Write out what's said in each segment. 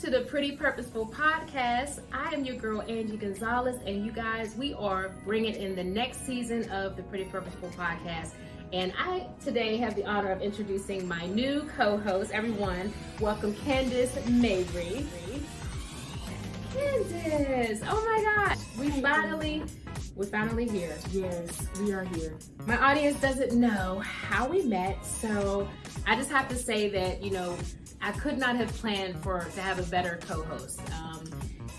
to the Pretty Purposeful Podcast. I am your girl, Angee Gonzalez, and you guys, we are bringing in the next season of the Pretty Purposeful Podcast. And I today have the honor of introducing my new co-host. Everyone, welcome Candace Mabry. Candace, oh my gosh, we're finally here. Yes, we are here. My audience doesn't know how we met, so I just have to say that, I could not have planned to have a better co-host.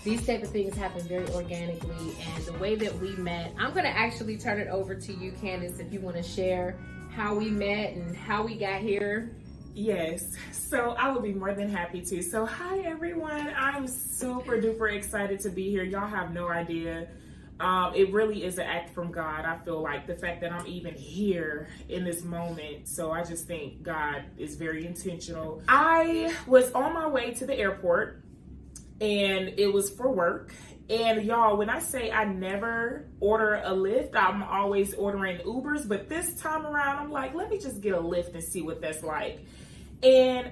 These type of things happen very organically, and the way that we met, I'm going to actually turn it over to you, Candace, if you want to share how we met and how we got here. Yes, so I would be more than happy to. So hi everyone, I'm super duper excited to be here. Y'all have no idea. It really is an act from God. I feel like the fact that I'm even here in this moment. So I just think God is very intentional. I was on my way to the airport and it was for work. And y'all, when I say I never order a Lyft, I'm always ordering Ubers. But this time around, I'm like, let me just get a Lyft and see what that's like. And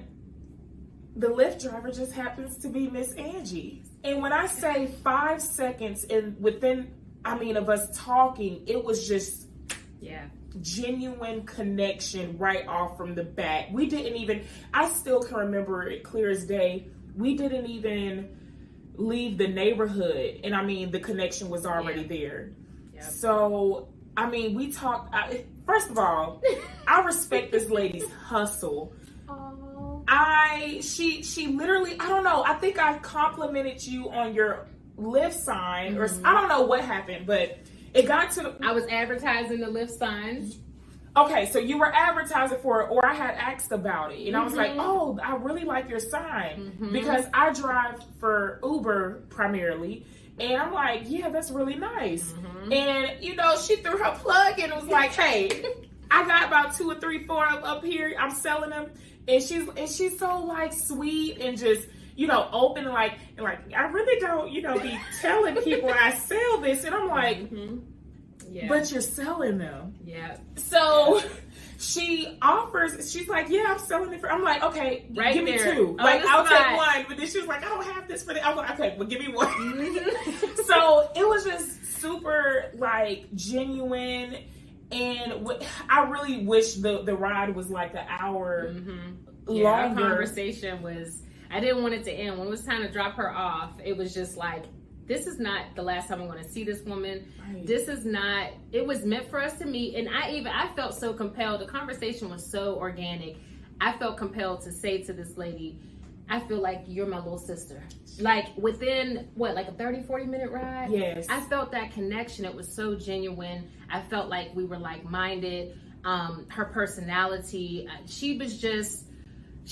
the Lyft driver just happens to be Miss Angee. And when I say 5 seconds of us talking, it was just genuine connection right off from the bat. I still can remember it clear as day. We didn't even leave the neighborhood. And the connection was already there. Yep. So, we talked. First of all, I respect this lady's hustle. She literally, I don't know, I think I complimented you on your Lyft sign, or I don't know what happened, but it got to I was advertising the Lyft signs. Okay, so you were advertising for it, or I had asked about it, and I was like, oh, I really like your sign, because I drive for Uber primarily, and I'm like, yeah, that's really nice. And, she threw her plug and was like, hey, I got about 2 or 3, 4 up here, I'm selling them. And she's so like sweet and just, open and like I really don't, be telling people I sell this. And I'm like, but you're selling them. Yeah. So she's like, yeah, I'm selling it I'm like, okay, right, give me 2. I'll take 1. But then she was like, I don't have this for the, I'm like, okay, well, give me 1. So it was just super like genuine. And I really wish the ride was like an hour longer. Our conversation was, I didn't want it to end. When it was time to drop her off, it was just like, this is not the last time I'm going to see this woman. Right. This is not, it was meant for us to meet. And I felt so compelled. The conversation was so organic. I felt compelled to say to this lady, I feel like you're my little sister. Like within, a 30, 40-minute ride? Yes. I felt that connection. It was so genuine. I felt like we were like-minded. Her personality, she was just,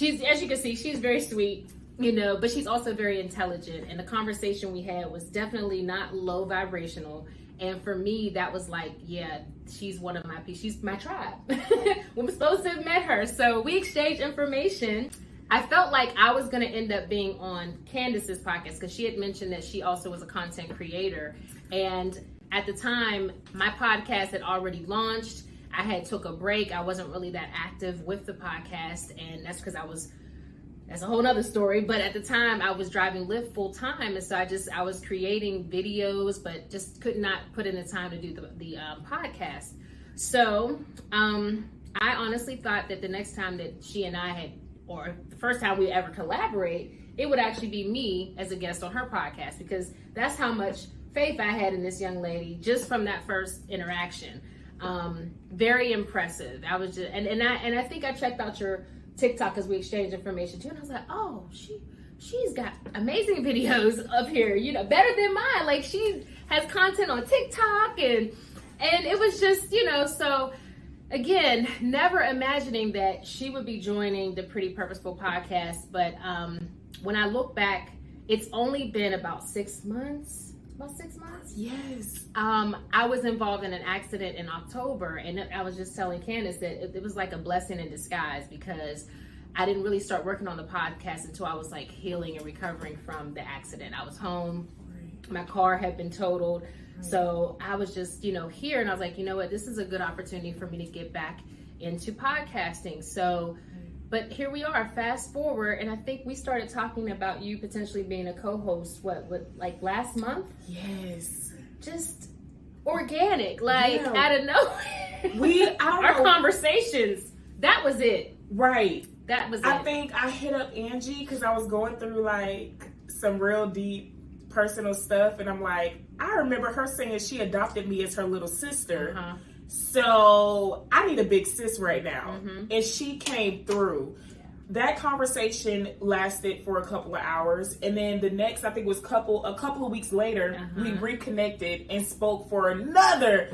as you can see, she's very sweet, but she's also very intelligent. And the conversation we had was definitely not low vibrational. And for me, that was like, yeah, she's one of my people. She's my tribe. We were supposed to have met her. So we exchanged information. I felt like I was going to end up being on Candace's podcast because she had mentioned that she also was a content creator. And at the time, my podcast had already launched. I had took a break. I wasn't really that active with the podcast. And that's because that's a whole nother story. But at the time, I was driving Lyft full time. And so I was creating videos, but just could not put in the time to do the podcast. So I honestly thought that the next time that she and I or the first time we ever collaborate, it would actually be me as a guest on her podcast, because that's how much faith I had in this young lady just from that first interaction. Very impressive. I was just, and I think I checked out your TikTok as we exchanged information too, and I was like, oh, she's got amazing videos up here, better than mine. Like she has content on TikTok and it was just, so. Again, never imagining that she would be joining the Pretty Purposeful Podcast. But when I look back, it's only been about 6 months. About 6 months? Yes. I was involved in an accident in October. And I was just telling Candace that it was like a blessing in disguise, because I didn't really start working on the podcast until I was like healing and recovering from the accident. I was home. Right. My car had been totaled. So I was just, here, and I was like, you know what, this is a good opportunity for me to get back into podcasting. So But here we are, fast forward, and I think we started talking about you potentially being a co-host, like last month? Yes. Just organic, like out of nowhere. Our conversations, that was it. Right. That was it. I think I hit up Angee because I was going through like some real deep personal stuff, and I'm like, I remember her saying she adopted me as her little sister. So I need a big sis right now. And she came through. That conversation lasted for a couple of hours, and then the next, I think it was a couple of weeks later, we reconnected and spoke for another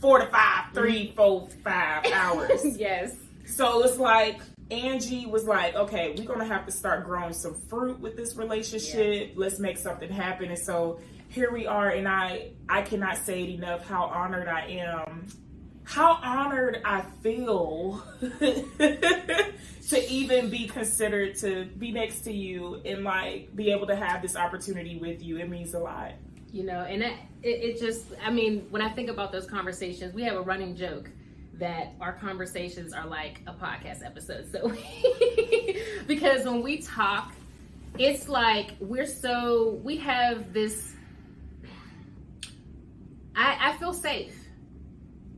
4 to 5, 3, 4, 5 hours. Yes. So it's like Angee was like, okay, we're gonna have to start growing some fruit with this relationship. Let's make something happen. And so here we are, and I cannot say it enough how honored I am, how honored I feel to even be considered to be next to you and like be able to have this opportunity with you. It means a lot. You know, and it just, I mean, when I think about those conversations, we have a running joke that our conversations are like a podcast episode. So because when we talk, it's like we have this, I feel safe.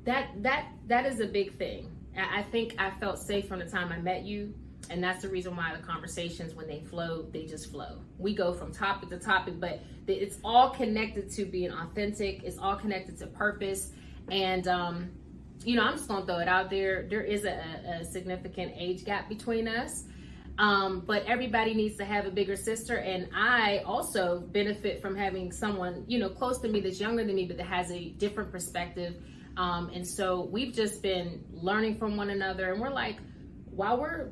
That is a big thing. I think I felt safe from the time I met you, and that's the reason why the conversations, when they flow, they just flow. We go from topic to topic, but it's all connected to being authentic. It's all connected to purpose. And you know, I'm just gonna throw it out there. There is a significant age gap between us, but everybody needs to have a bigger sister. And I also benefit from having someone, you know, close to me that's younger than me, but that has a different perspective. And so we've just been learning from one another, and we're like, while we're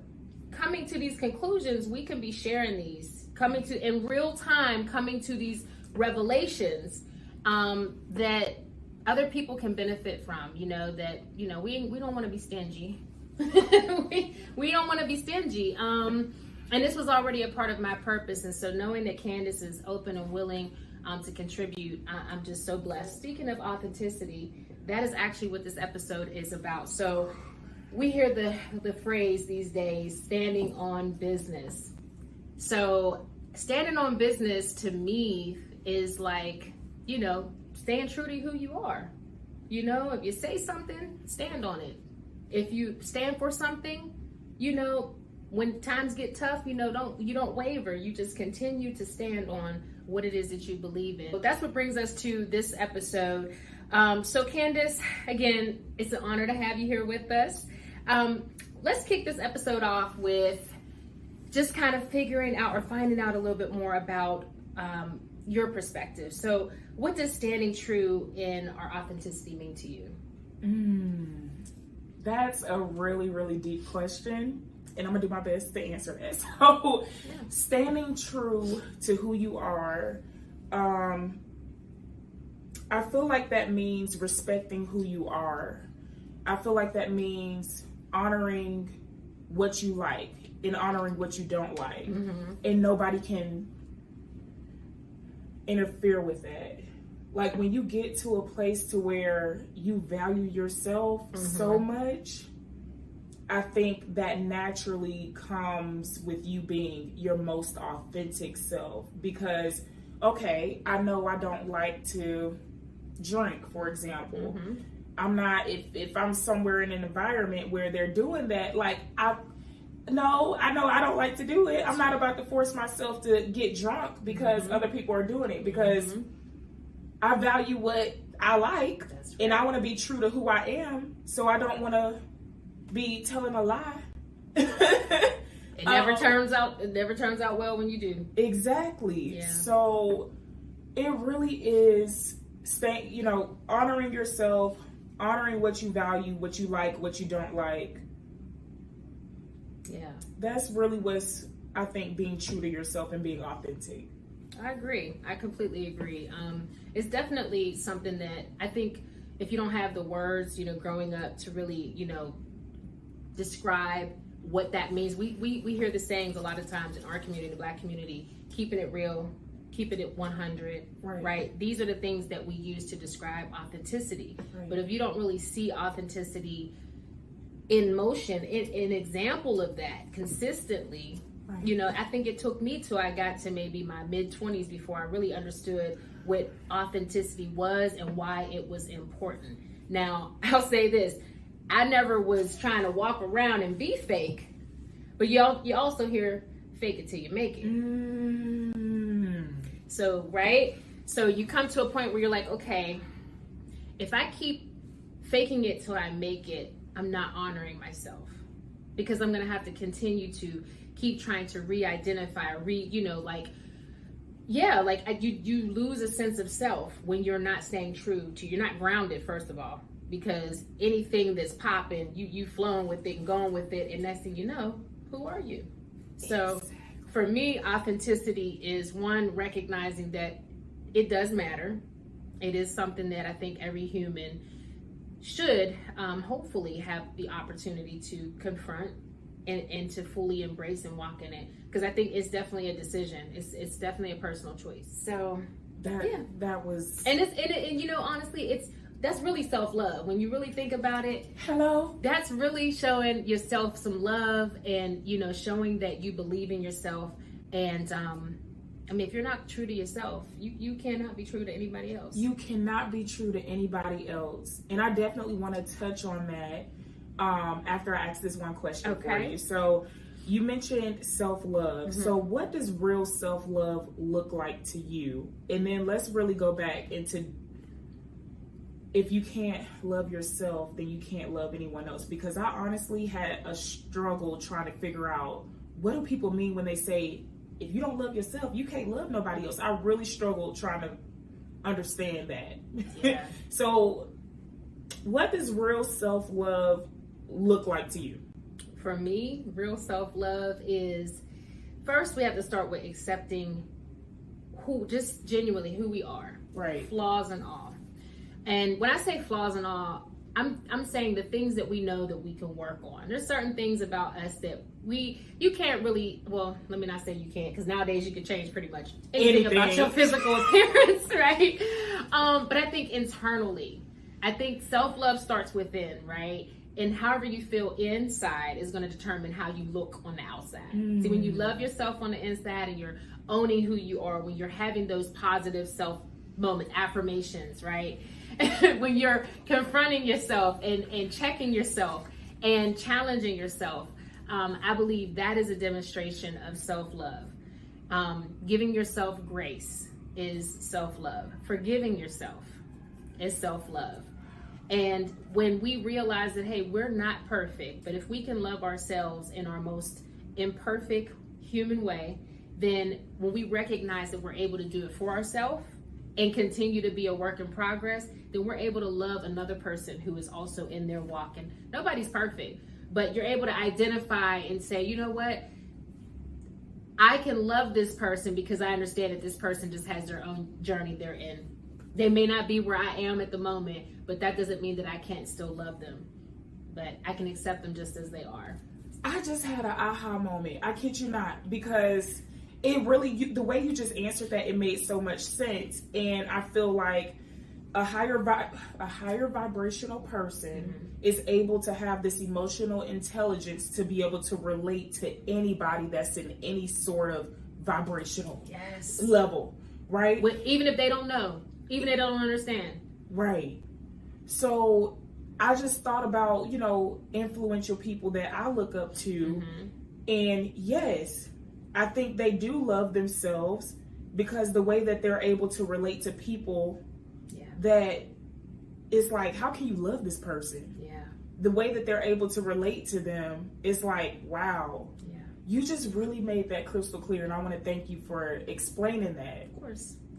coming to these conclusions, we can be sharing these, coming to in real time, coming to these revelations that other people can benefit from. You know, that, you know, we don't want to be stingy. we don't want to be stingy. And this was already a part of my purpose. And so knowing that Candace is open and willing to contribute, I'm just so blessed. Speaking of authenticity, that is actually what this episode is about. So we hear the phrase these days, standing on business. So standing on business to me is like, you know, staying true to who you are. You know, if you say something, stand on it. If you stand for something, you know, when times get tough, you know, you don't waver. You just continue to stand on what it is that you believe in. So that's what brings us to this episode. So Candace, again, it's an honor to have you here with us. Let's kick this episode off with just kind of figuring out or finding out a little bit more about your perspective. So what does standing true in our authenticity mean to you? That's a really, really deep question, and I'm gonna do my best to answer that. So standing true to who you are, I feel like that means respecting who you are. I feel like that means honoring what you like and honoring what you don't like. And nobody can interfere with that. Like when you get to a place to where you value yourself so much, I think that naturally comes with you being your most authentic self. Because, okay, I know I don't like to drink, for example. I'm not, if I'm somewhere in an environment where they're doing that, like I know I don't like to do it. I'm not about to force myself to get drunk because other people are doing it, because I value what I like, and I want to be true to who I am. So I don't want to be telling a lie. It never turns out well when you do. Exactly. Yeah. So it really is honoring yourself, honoring what you value, what you like, what you don't like. Yeah. That's really what's, I think, being true to yourself and being authentic. I agree. I completely agree. It's definitely something that I think if you don't have the words, you know, growing up to really, you know, describe what that means. We hear the sayings a lot of times in our community, the Black community, keeping it real, keeping it 100, right? These are the things that we use to describe authenticity. Right. But if you don't really see authenticity in motion, an example of that consistently. Right. You know, I think it took me till I got to maybe my mid-20s before I really understood what authenticity was and why it was important. Now, I'll say this. I never was trying to walk around and be fake, but you also hear fake it till you make it. So, right? So you come to a point where you're like, okay, if I keep faking it till I make it, I'm not honoring myself, because I'm going to have to continue to keep trying to re-identify, you lose a sense of self when you're not staying true to, you're not grounded, first of all, because anything that's popping, you flowing with it and going with it, and next thing you know, who are you? So for me, authenticity is one, recognizing that it does matter. It is something that I think every human should hopefully have the opportunity to confront and to fully embrace and walk in it, because I think it's definitely a decision. It's definitely a personal choice. So that was, and you know, honestly, that's really self-love when you really think about it. Hello, that's really showing yourself some love, and you know, showing that you believe in yourself. And I mean, if you're not true to yourself, you cannot be true to anybody else. You cannot be true to anybody else. And I definitely want to touch on that after I ask this one question for you. So you mentioned self-love. Mm-hmm. So what does real self-love look like to you? And then let's really go back into, if you can't love yourself, then you can't love anyone else. Because I honestly had a struggle trying to figure out, what do people mean when they say, if you don't love yourself, you can't love nobody else? I really struggled trying to understand that. Yeah. So what does real self-love look like to you? For me, real self-love is, first we have to start with accepting just genuinely who we are. Right. Flaws and all. And when I say flaws and all, I'm saying the things that we know that we can work on. There's certain things about us that you can't really, well, let me not say you can't, because nowadays you can change pretty much anything about your physical appearance, right? But I think internally, I think self-love starts within, right? And however you feel inside is going to determine how you look on the outside. See, when you love yourself on the inside and you're owning who you are, when you're having those positive self moments, affirmations, right? When you're confronting yourself and checking yourself and challenging yourself, I believe that is a demonstration of self-love. Giving yourself grace is self-love. Forgiving yourself is self-love. And when we realize that, hey, we're not perfect, but if we can love ourselves in our most imperfect human way, then when we recognize that we're able to do it for ourselves and continue to be a work in progress, then we're able to love another person who is also in their walk. And nobody's perfect, but you're able to identify and say, you know what? I can love this person because I understand that this person just has their own journey they're in. They may not be where I am at the moment, but that doesn't mean that I can't still love them. But I can accept them just as they are. I just had an aha moment. I kid you not, because it really, the way you just answered that, it made so much sense. And I feel like a higher vibrational person is able to have this emotional intelligence to be able to relate to anybody that's in any sort of vibrational level, right? Even if they don't know, even if they don't understand. Right. So I just thought about, influential people that I look up to. And yes, I think they do love themselves, because the way that they're able to relate to people, that it's like, how can you love this person? Yeah. The way that they're able to relate to them is like, wow. Yeah. You just really made that crystal clear, and I want to thank you for explaining that. Of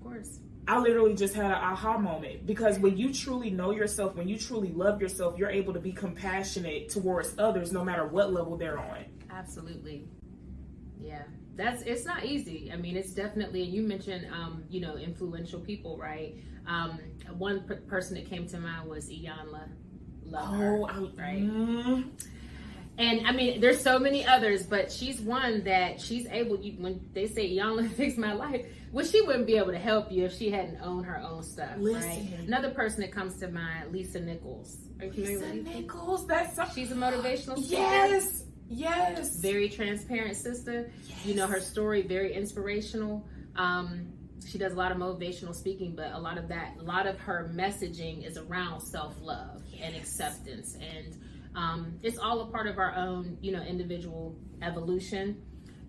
course. I literally just had an aha moment, because when you truly know yourself, when you truly love yourself, you're able to be compassionate towards others no matter what level they're on. Absolutely. Yeah. It's not easy. I mean, it's definitely, and you mentioned, influential people, right? One person that came to mind was Iyanla. Love her, right? And I mean, there's so many others, but she's one that she's able, when they say Yana fixed my life, well, she wouldn't be able to help you if she hadn't owned her own stuff, right? Another person that comes to mind, Lisa Nichols. Are you familiar with Lisa Nichols? She's a motivational speaker. Yes. Very transparent sister. Yes. You know, her story, very inspirational. She does a lot of motivational speaking, but a lot of her messaging is around self-love and acceptance. And it's all a part of our own, you know, individual evolution.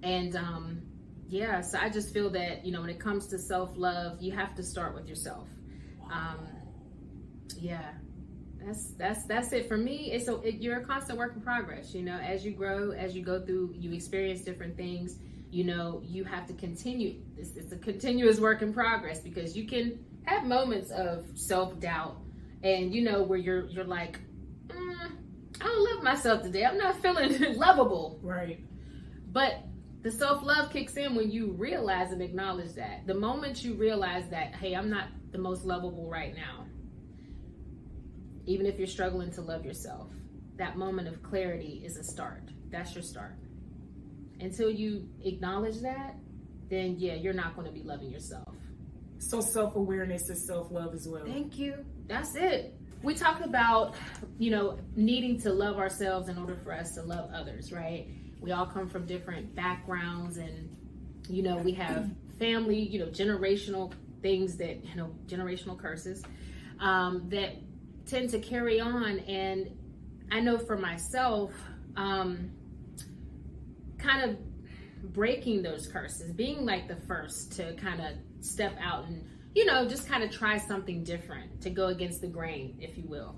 And so I just feel that, you know, when it comes to self-love, you have to start with yourself. That's it for me. You're a constant work in progress. You know, as you grow, as you go through, you experience different things. You know, you have to continue. It's a continuous work in progress, because you can have moments of self-doubt, and you know, where you're like, I don't love myself today. I'm not feeling lovable. Right. But the self-love kicks in when you realize and acknowledge that. The moment you realize that, hey, I'm not the most lovable right now. Even if you're struggling to love yourself, that moment of clarity is a start. That's your start. Until you acknowledge that, then you're not going to be loving yourself. So self-awareness is self-love as well. Thank you. That's it. We talked about, you know, needing to love ourselves in order for us to love others, right? We all come from different backgrounds, and, you know, we have family, you know, generational things that, you know, generational curses that tend to carry on. And I know for myself, kind of breaking those curses, being like the first to kind of step out and, you know, just kind of try something different, to go against the grain, if you will.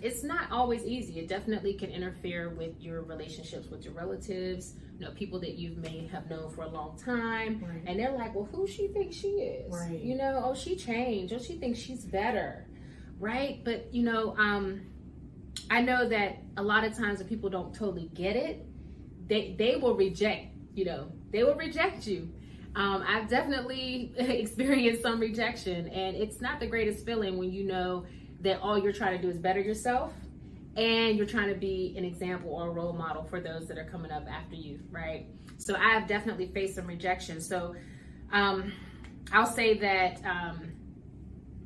It's not always easy. It definitely can interfere with your relationships with your relatives, you know, people that you may have known for a long time. Right. And they're like, well, who she thinks she is? Right. You know, oh, she changed. Oh, she thinks she's better. Right. But, you know, I know that a lot of times when people don't totally get it, they will reject, you know, they will reject you. I've definitely experienced some rejection, and it's not the greatest feeling when you know that all you're trying to do is better yourself, and you're trying to be an example or a role model for those that are coming up after you, right? So I've definitely faced some rejection. So I'll say that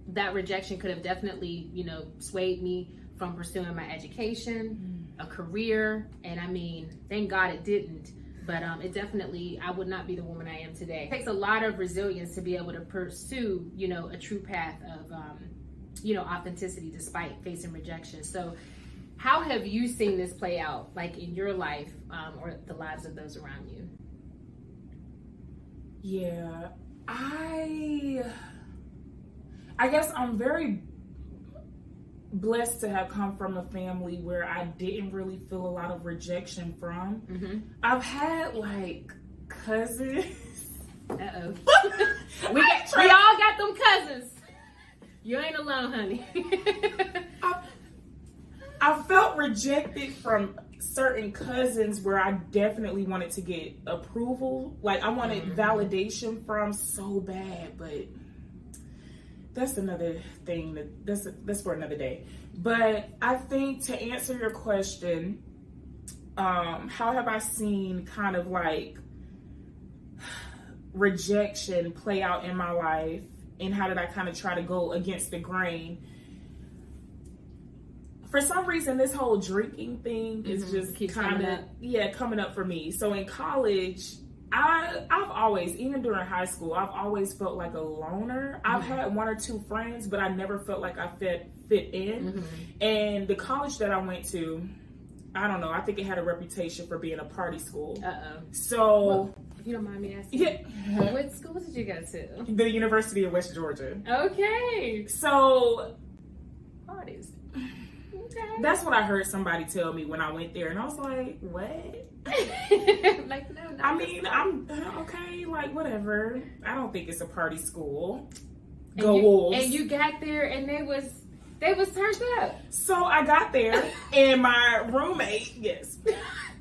that rejection could have definitely, you know, swayed me from pursuing my education, a career, and I mean, thank God it didn't. But it definitely, I would not be the woman I am today. It takes a lot of resilience to be able to pursue, you know, a true path of, you know, authenticity despite facing rejection. So how have you seen this play out, like in your life or the lives of those around you? Yeah, I guess I'm very blessed to have come from a family where I didn't really feel a lot of rejection from. Mm-hmm. I've had like cousins. Uh-oh. we all got them cousins. You ain't alone, honey. I felt rejected from certain cousins where I definitely wanted to get approval. Like I wanted validation from so bad, but that's another thing that's for another day. But I think to answer your question, how have I seen kind of like rejection play out in my life, and how did I kind of try to go against the grain? For some reason, this whole drinking thing is just kind of coming up for me. So in college, I've always, even during high school, I've always felt like a loner. I've had one or two friends, but I never felt like I fit in. And the college that I went to, I don't know, I think it had a reputation for being a party school. So, well, if you don't mind me asking, what school did you go to? The University of West Georgia. Okay. So, parties. Okay. That's what I heard somebody tell me when I went there, and I was like, what? Like, no, I mean, I'm okay, like, whatever. I don't think it's a party school. Go Wolves. And you got there, and they was turned up. So I got there, and my roommate,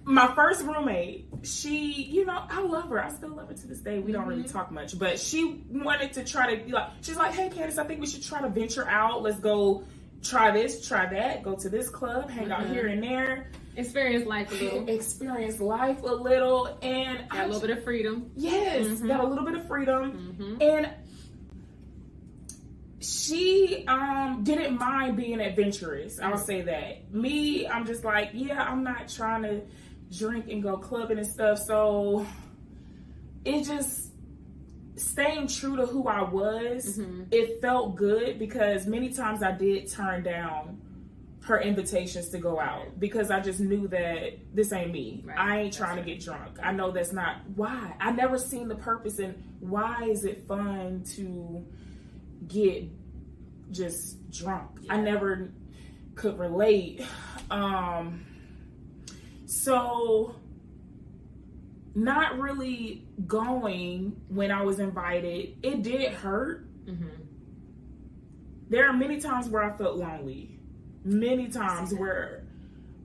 my first roommate, she, you know, I love her. I still love her to this day. We don't really talk much, but she wanted to try to, like, she's like, hey, Candace, I think we should try to venture out. Let's go try this, try that, go to this club, hang out here and there. Experience life a little. Experience life a little. And got a little bit of freedom. Yes, got a little bit of freedom. And she didn't mind being adventurous. I'll say that. Me, I'm just like, yeah, I'm not trying to drink and go clubbing and stuff. So it just staying true to who I was, it felt good because many times I did turn down her invitations to go out because I just knew that this ain't me. Right. I ain't trying to get drunk. I know that's not why. I never seen the purpose in why is it fun to get just drunk. Yeah. I never could relate. So not really going when I was invited, it did hurt. There are many times where I felt lonely. Many times where,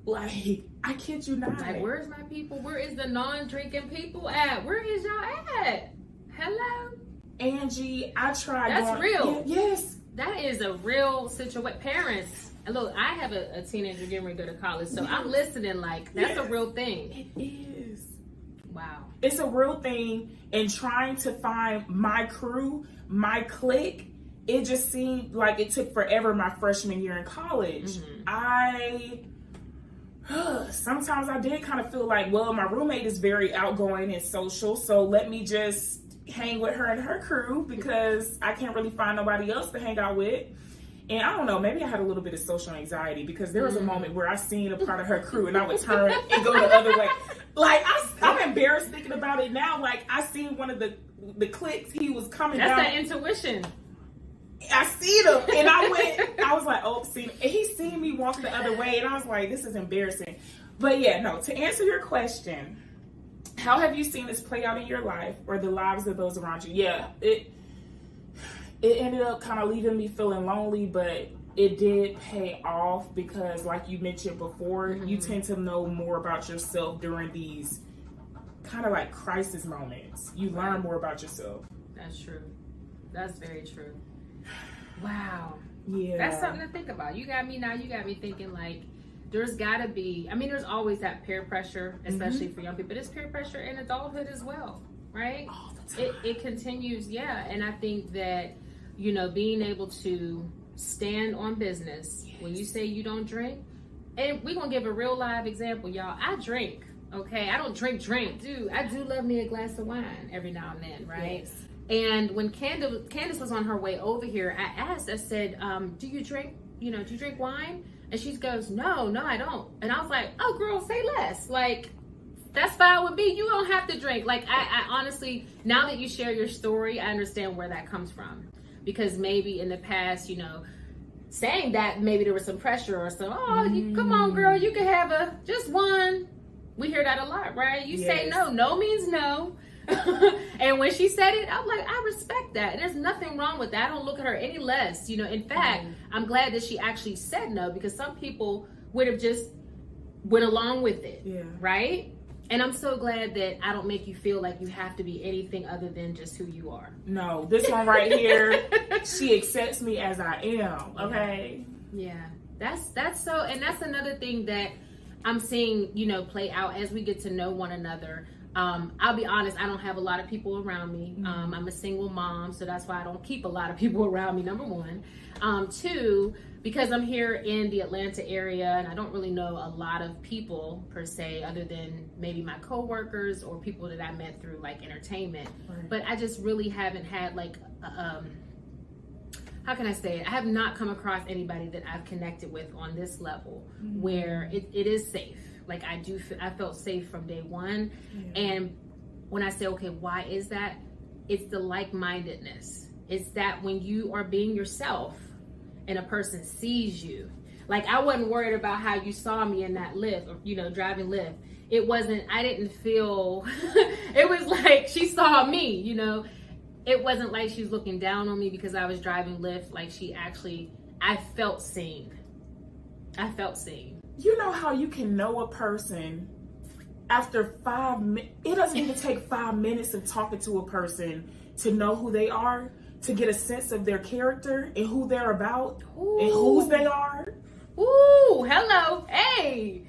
like, I kid you not. Like, where's my people? Where is the non-drinking people at? Where is y'all at? Hello? Angee, I tried. That's real. Yes. That is a real situation. Parents, look, I have a teenager getting ready to go to college, so I'm listening like, that's a real thing. It is. Wow. It's a real thing, and trying to find my crew, my clique, it just seemed like it took forever my freshman year in college. Sometimes I did kind of feel like, well, my roommate is very outgoing and social, so let me just hang with her and her crew because I can't really find nobody else to hang out with. And I don't know, maybe I had a little bit of social anxiety because there was a moment where I seen a part of her crew and I would turn and go the other way. Like, I'm embarrassed thinking about it now. Like, I seen one of the cliques, he was coming down. That's that intuition. I see them, and I was like, oh, see, and he seen me walk the other way, and I was like, this is embarrassing. But yeah, no, to answer your question, how have you seen this play out in your life or the lives of those around you? Yeah, it ended up kind of leaving me feeling lonely, but it did pay off because, like you mentioned before, you tend to know more about yourself during these kind of like crisis moments. You learn more about yourself. That's true. That's very true. Wow. Yeah. That's something to think about. You got me thinking like there's gotta be, I mean, there's always that peer pressure, especially for young people, but it's peer pressure in adulthood as well, right? All the time. It continues, yeah. And I think that, you know, being able to stand on business when you say you don't drink, and we're gonna give a real live example, y'all. I drink, okay? I don't drink, dude. I do love me a glass of wine every now and then, right? Yes. And when Candace was on her way over here, I asked, I said, do you drink wine? And she goes, no, I don't. And I was like, oh, girl, say less. Like, that's fine with me. You don't have to drink. Like, I honestly, now that you share your story, I understand where that comes from. Because maybe in the past, you know, saying that, maybe there was some pressure or some, come on, girl, you can have just one. We hear that a lot, right? You say no means no. And when she said it, I'm like, I respect that. And there's nothing wrong with that. I don't look at her any less. You know, in fact, I'm glad that she actually said no, because some people would have just went along with it. Yeah. Right? And I'm so glad that I don't make you feel like you have to be anything other than just who you are. No, this one right here, she accepts me as I am. Okay. Yeah. That's so, and that's another thing that I'm seeing, you know, play out as we get to know one another. I'll be honest, I don't have a lot of people around me. I'm a single mom, so that's why I don't keep a lot of people around me, number one. Two, because I'm here in the Atlanta area and I don't really know a lot of people per se, other than maybe my coworkers or people that I met through like entertainment. Right. But I just really haven't had like, how can I say it? I have not come across anybody that I've connected with on this level where it is safe. Like I felt safe from day one. Yeah. And when I say, okay, why is that? It's the like-mindedness. It's that when you are being yourself and a person sees you, like I wasn't worried about how you saw me in that Lyft or, you know, driving Lyft. It wasn't, I didn't feel, it was like she saw me, you know. It wasn't like she was looking down on me because I was driving Lyft. Like I felt seen. I felt seen. You know how you can know a person after 5 minutes? It doesn't even take 5 minutes of talking to a person to know who they are, to get a sense of their character and who they're about and whose they are. Ooh, hello, hey.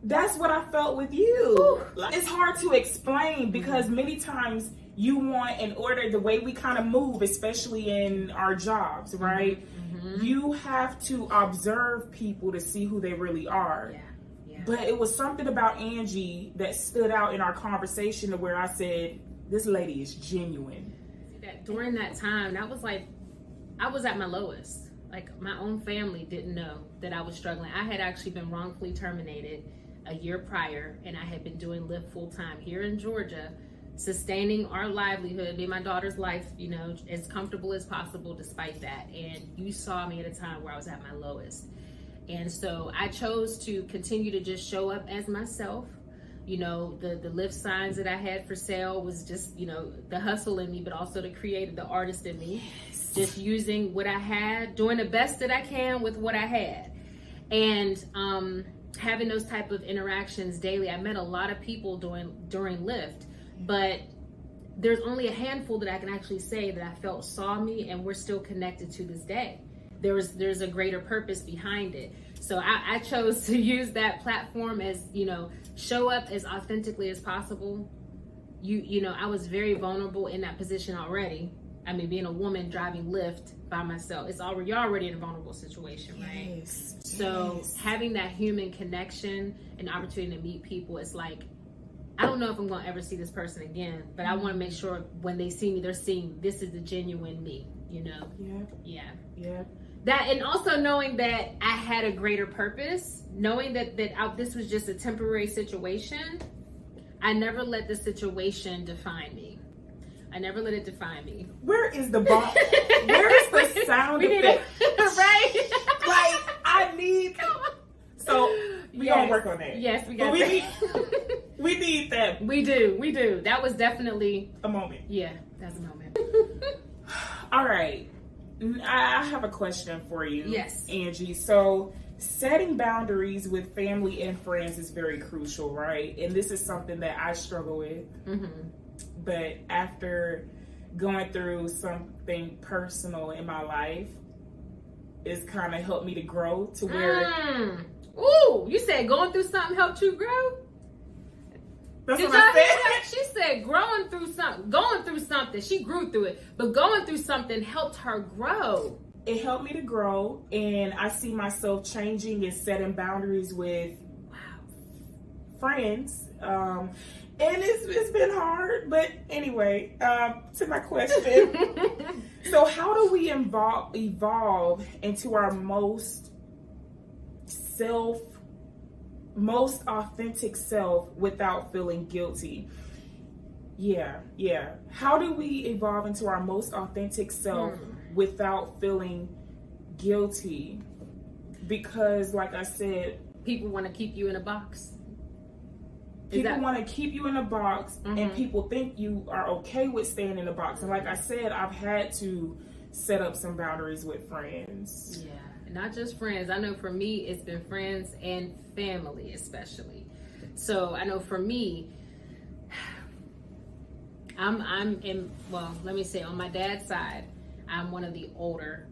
That's what I felt with you. Like, it's hard to explain because many times you want, in order, the way we kind of move, especially in our jobs, right? Mm-hmm. You have to observe people to see who they really are. Yeah. Yeah. But it was something about Angee that stood out in our conversation to where I said, this lady is genuine. During that time, I was at my lowest. Like, my own family didn't know that I was struggling. I had actually been wrongfully terminated a year prior, and I had been doing Lyft full time here in Georgia, sustaining our livelihood, made my daughter's life, as comfortable as possible despite that. And you saw me at a time where I was at my lowest. And so I chose to continue to just show up as myself. The Lyft signs that I had for sale was just, the hustle in me, but also the creative, the artist in me. Yes. Just using what I had, doing the best that I can with what I had. And having those type of interactions daily. I met a lot of people during Lyft, but there's only a handful that I can actually say that I felt saw me, and we're still connected to this day. There's a greater purpose behind it. So I chose to use that platform as, show up as authentically as possible. I was very vulnerable in that position already. I mean, being a woman driving Lyft by myself, you're already in a vulnerable situation, right? Yes. So having that human connection and opportunity to meet people, it's like, I don't know if I'm going to ever see this person again, but I want to make sure when they see me, they're seeing this is the genuine me, Yeah. That, and also knowing that I had a greater purpose, knowing that this was just a temporary situation. I never let the situation define me. I never let it define me. Where is the box? Where is the sound effect? Right? Like, I need. So we gonna work on that. Yes, we got that. We need that. We do. That was definitely a moment. Yeah, that's a moment. All right. I have a question for you. Yes. Angee. So setting boundaries with family and friends is very crucial, right? And this is something that I struggle with. Mm-hmm. But after going through something personal in my life, it's kind of helped me to grow to where... Ooh, you said going through something helped you grow? That's what I said. She said going through something. She grew through it. But going through something helped her grow. It helped me to grow, and I see myself changing and setting boundaries with friends. And it's been hard, but anyway, to my question. So how do we evolve into our most authentic self without feeling guilty? Yeah. How do we evolve into our most authentic self without feeling guilty? Because, like I said, people want to keep you in a box. People want to keep you in a box, and people think you are okay with staying in a box. And like I said, I've had to set up some boundaries with friends. Yeah, not just friends. I know for me, it's been friends and family especially. So I know for me, let me say, on my dad's side, I'm one of the older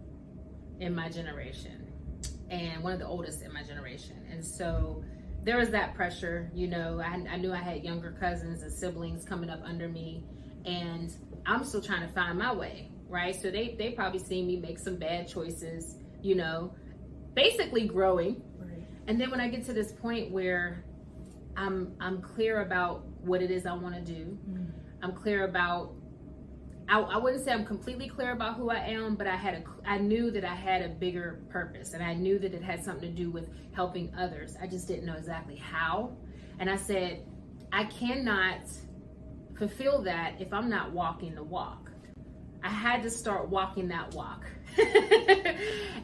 in my generation, and one of the oldest in my generation. And so there was that pressure, I knew I had younger cousins and siblings coming up under me, and I'm still trying to find my way, right? So they probably seen me make some bad choices, basically growing. Right. And then when I get to this point where I'm clear about what it is I want to do, I'm clear about, I wouldn't say I'm completely clear about who I am, but I knew that I had a bigger purpose, and I knew that it had something to do with helping others. I just didn't know exactly how. And I said, I cannot fulfill that if I'm not walking the walk. I had to start walking that walk.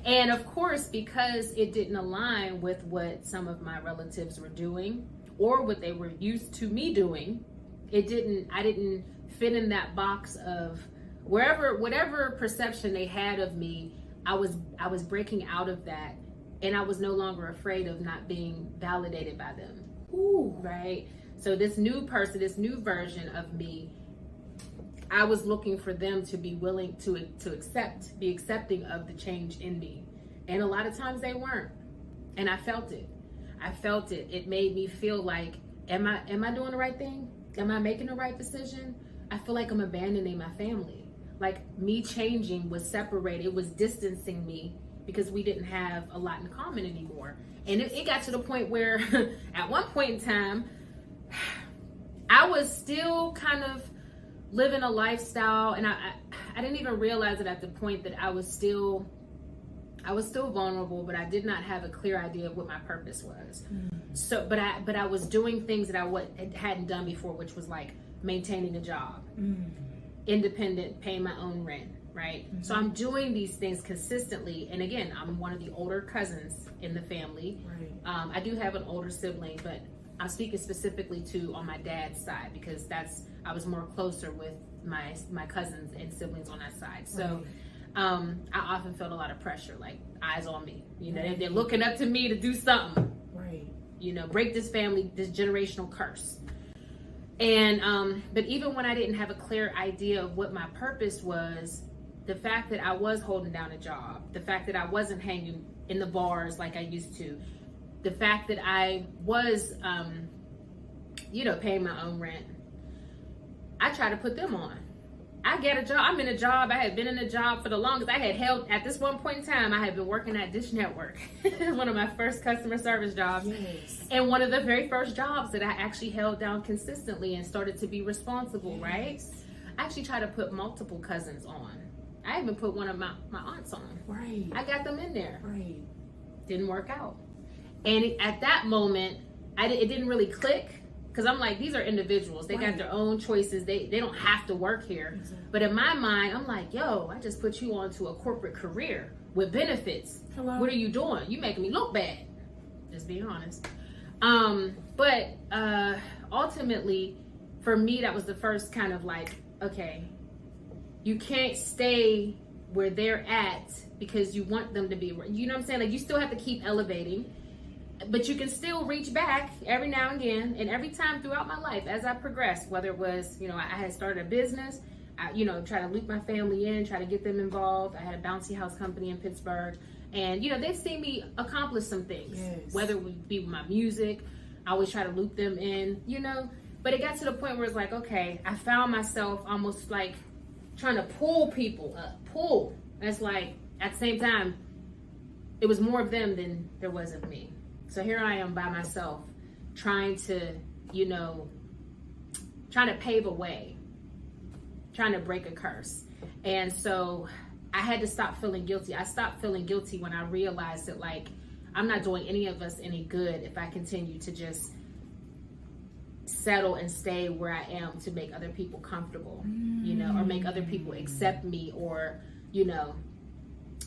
And of course, because it didn't align with what some of my relatives were doing or what they were used to me doing, I didn't fit in that box of whatever perception they had of me. I was breaking out of that, and I was no longer afraid of not being validated by them. Ooh, right? So this new person, this new version of me, I was looking for them to be willing to be accepting of the change in me. And a lot of times they weren't. And I felt it. I felt it. It made me feel like, am I doing the right thing? Am I making the right decision? I feel like I'm abandoning my family. Like, me changing was separated. It was distancing me because we didn't have a lot in common anymore. And it got to the point where at one point in time, I was still kind of living a lifestyle, and I didn't even realize it at the point that I was still vulnerable, but I did not have a clear idea of what my purpose was. So, but I was doing things that I hadn't done before, which was like maintaining a job, independent, paying my own rent, right? So I'm doing these things consistently, and again, I'm one of the older cousins in the family. Right. I do have an older sibling, but I'm speaking specifically to on my dad's side, because I was more closer with my cousins and siblings on that side. So I often felt a lot of pressure, like eyes on me. You know, they're looking up to me to do something. Right. You know, break this family, this generational curse. And but even when I didn't have a clear idea of what my purpose was, the fact that I was holding down a job, the fact that I wasn't hanging in the bars like I used to, the fact that I was, paying my own rent, I try to put them on. I get a job. I'm in a job. I had been in a job for the longest. I had held, at this one point in time, I had been working at Dish Network, one of my first customer service jobs. Yes. And one of the very first jobs that I actually held down consistently and started to be responsible, right? I actually try to put multiple cousins on. I even put one of my aunts on. Right. I got them in there. Right. Didn't work out. And at that moment, it didn't really click, because I'm like, these are individuals. They got their own choices. They don't have to work here. Exactly. But in my mind, I'm like, yo, I just put you onto a corporate career with benefits. Hello. What are you doing? You making me look bad. Just being honest. But ultimately, for me, that was the first kind of like, okay, you can't stay where they're at because you want them to be, you know what I'm saying? Like, you still have to keep elevating, but you can still reach back every now and again. And every time throughout my life, as I progressed, whether it was, I had started a business, try to loop my family in, try to get them involved. I had a bouncy house company in Pittsburgh, and, they've seen me accomplish some things, whether it would be with my music. I always try to loop them in, but it got to the point where it's like, okay, I found myself almost like trying to pull people up, And it's like, at the same time, it was more of them than there was of me. So here I am by myself, trying to, trying to pave a way, trying to break a curse. And so I had to stop feeling guilty. I stopped feeling guilty when I realized that, like, I'm not doing any of us any good if I continue to just settle and stay where I am to make other people comfortable, or make other people accept me, or,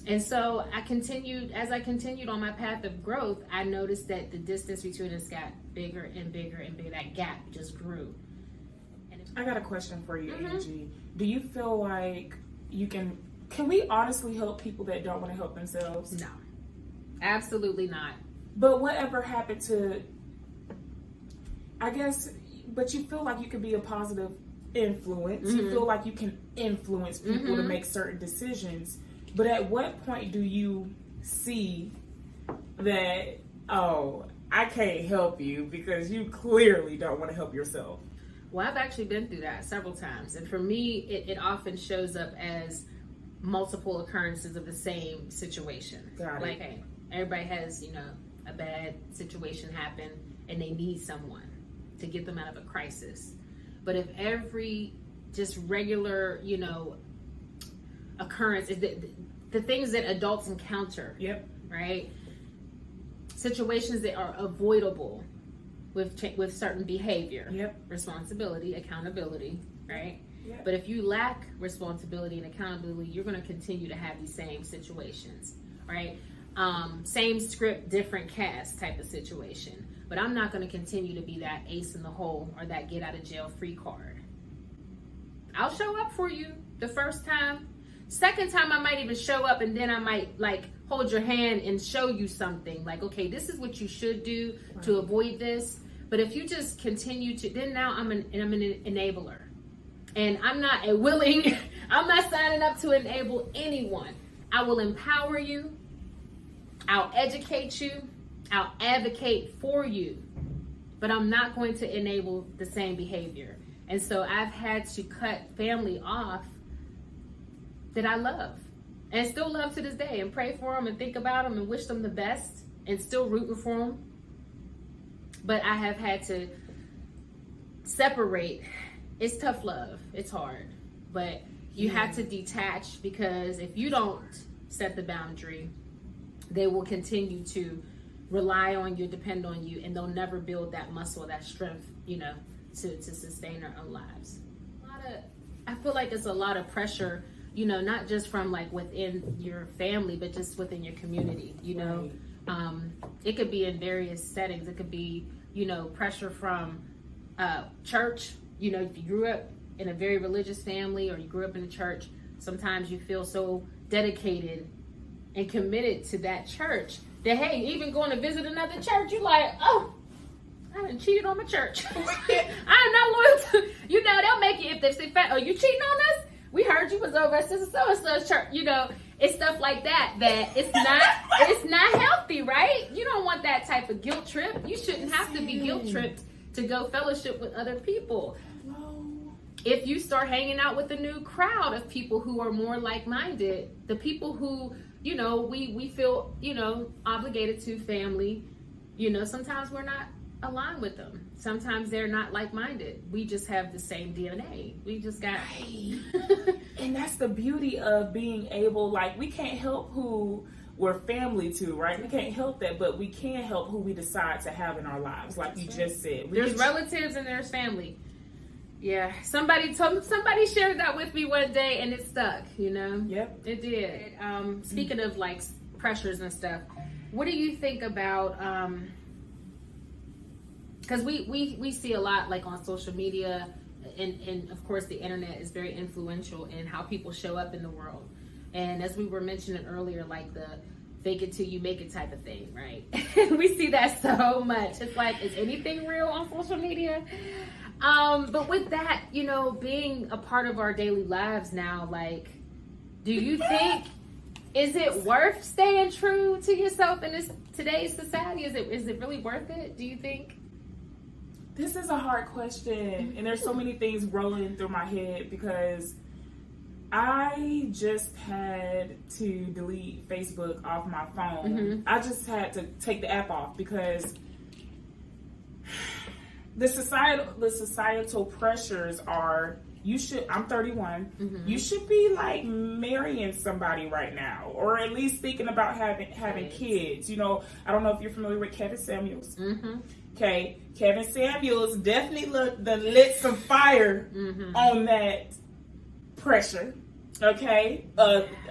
And so as I continued on my path of growth, I noticed that the distance between us got bigger and bigger and bigger. That gap just grew. I got a question for you, Angee. Do you feel like can we honestly help people that don't want to help themselves? No, absolutely not. But whatever happened to, but you feel like you could be a positive influence. You feel like you can influence people to make certain decisions. But at what point do you see that, I can't help you because you clearly don't want to help yourself? Well, I've actually been through that several times. And for me, it often shows up as multiple occurrences of the same situation. Got it. Like, hey, everybody has, a bad situation happen and they need someone to get them out of a crisis. But if every just regular, occurrence is the things that adults encounter, right? Situations that are avoidable with certain behavior, responsibility, accountability, right? But if you lack responsibility and accountability, you're going to continue to have these same situations, right? Same script, different cast type of situation. But I'm not going to continue to be that ace in the hole or that get out of jail free card. I'll show up for you the first time. Second time, I might even show up, and then I might like hold your hand and show you something like, okay, this is what you should do to avoid this. But if you just continue to, then now I'm an enabler. And I'm not I'm not signing up to enable anyone. I will empower you. I'll educate you. I'll advocate for you, but I'm not going to enable the same behavior. And so I've had to cut family off that I love and still love to this day, and pray for them and think about them and wish them the best and still rooting for them. But I have had to separate. It's tough love. It's hard. But you have to detach, because if you don't set the boundary, they will continue to rely on you, depend on you, and they'll never build that muscle, that strength, to sustain their own lives. I feel like it's a lot of pressure, not just from like within your family, but just within your community, Right. It could be in various settings. It could be, pressure from church. If you grew up in a very religious family, or you grew up in a church, sometimes you feel so dedicated and committed to that church that, hey, even going to visit another church, you're like, oh, I done cheated on my church. I'm not loyal to, they'll make you, if they say, oh, you cheating on us? We heard you was over at Sister So-and-so's church. It's stuff like that it's not healthy, right? You don't want that type of guilt trip. You shouldn't have to be guilt tripped to go fellowship with other people. If you start hanging out with a new crowd of people who are more like-minded, the people who, we feel, obligated to, family, sometimes we're not aligned with them. Sometimes they're not like-minded. We just have the same DNA. We just got... And that's the beauty of being able, like, we can't help who we're family to, right? We can't help that, but we can help who we decide to have in our lives, like you just said. There's relatives and there's family. Yeah, somebody shared that with me one day, and it stuck. Yep, it did. Speaking of like pressures and stuff, what do you think about? Because we see a lot like on social media, and of course the internet is very influential in how people show up in the world. And as we were mentioning earlier, like the fake it till you make it type of thing, right? We see that so much. It's like, is anything real on social media? But with that, being a part of our daily lives now, like, do you think, is it worth staying true to yourself in today's society? Is it really worth it, do you think? This is a hard question, and there's so many things rolling through my head, because I just had to delete Facebook off my phone. Mm-hmm. I just had to take the app off, because the societal pressures are, I'm 31, mm-hmm. you should be like marrying somebody right now, or at least thinking about having kids. I don't know if you're familiar with Kevin Samuels. Mm-hmm. Okay, Kevin Samuels definitely lit some fire mm-hmm. on that pressure. Okay,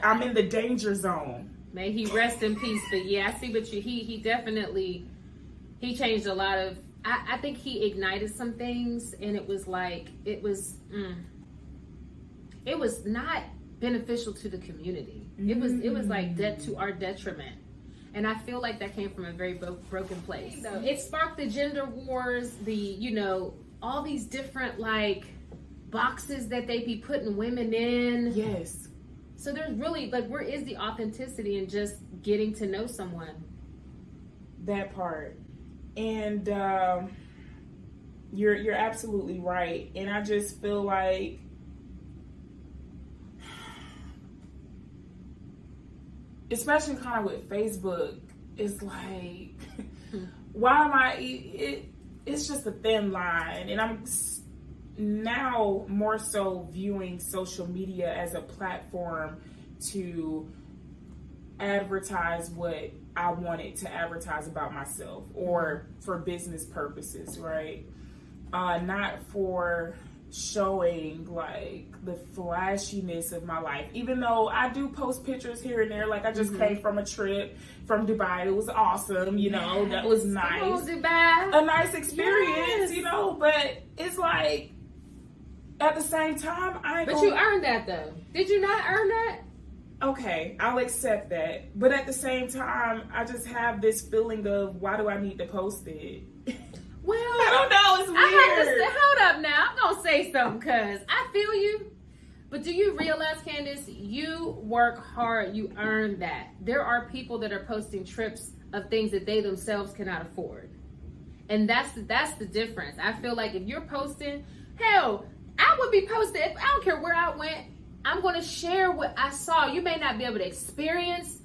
I'm in the danger zone. May he rest in peace. But yeah, I see what he definitely, he changed a lot of, I think he ignited some things, and it was not beneficial to the community. It was like to our detriment. And I feel like that came from a very broken place. So it sparked the gender wars, all these different like boxes that they be putting women in. Yes. So there's really, like, where is the authenticity in just getting to know someone? That part. And you're absolutely right. And I just feel like especially kind of with Facebook, it's like, why am it's just a thin line. And I'm now more so viewing social media as a platform to advertise what I wanted to advertise about myself, or for business purposes, right? Not for showing like the flashiness of my life, even though I do post pictures here and there. Like I just came from a trip from Dubai. It was awesome, that was nice. Oh, Dubai. A nice experience, but it's like at the same time, you earned that though. Did you not earn that? Okay, I'll accept that. But at the same time, I just have this feeling of, why do I need to post it? Well, I don't know. It's weird. I have to say, hold up now. I'm going to say something, because I feel you. But do you realize, Candace, you work hard. You earn that. There are people that are posting trips of things that they themselves cannot afford. And that's the difference. I feel like if you're posting, hell, I would be posting, I don't care where I went, I'm going to share what I saw. You may not be able to experience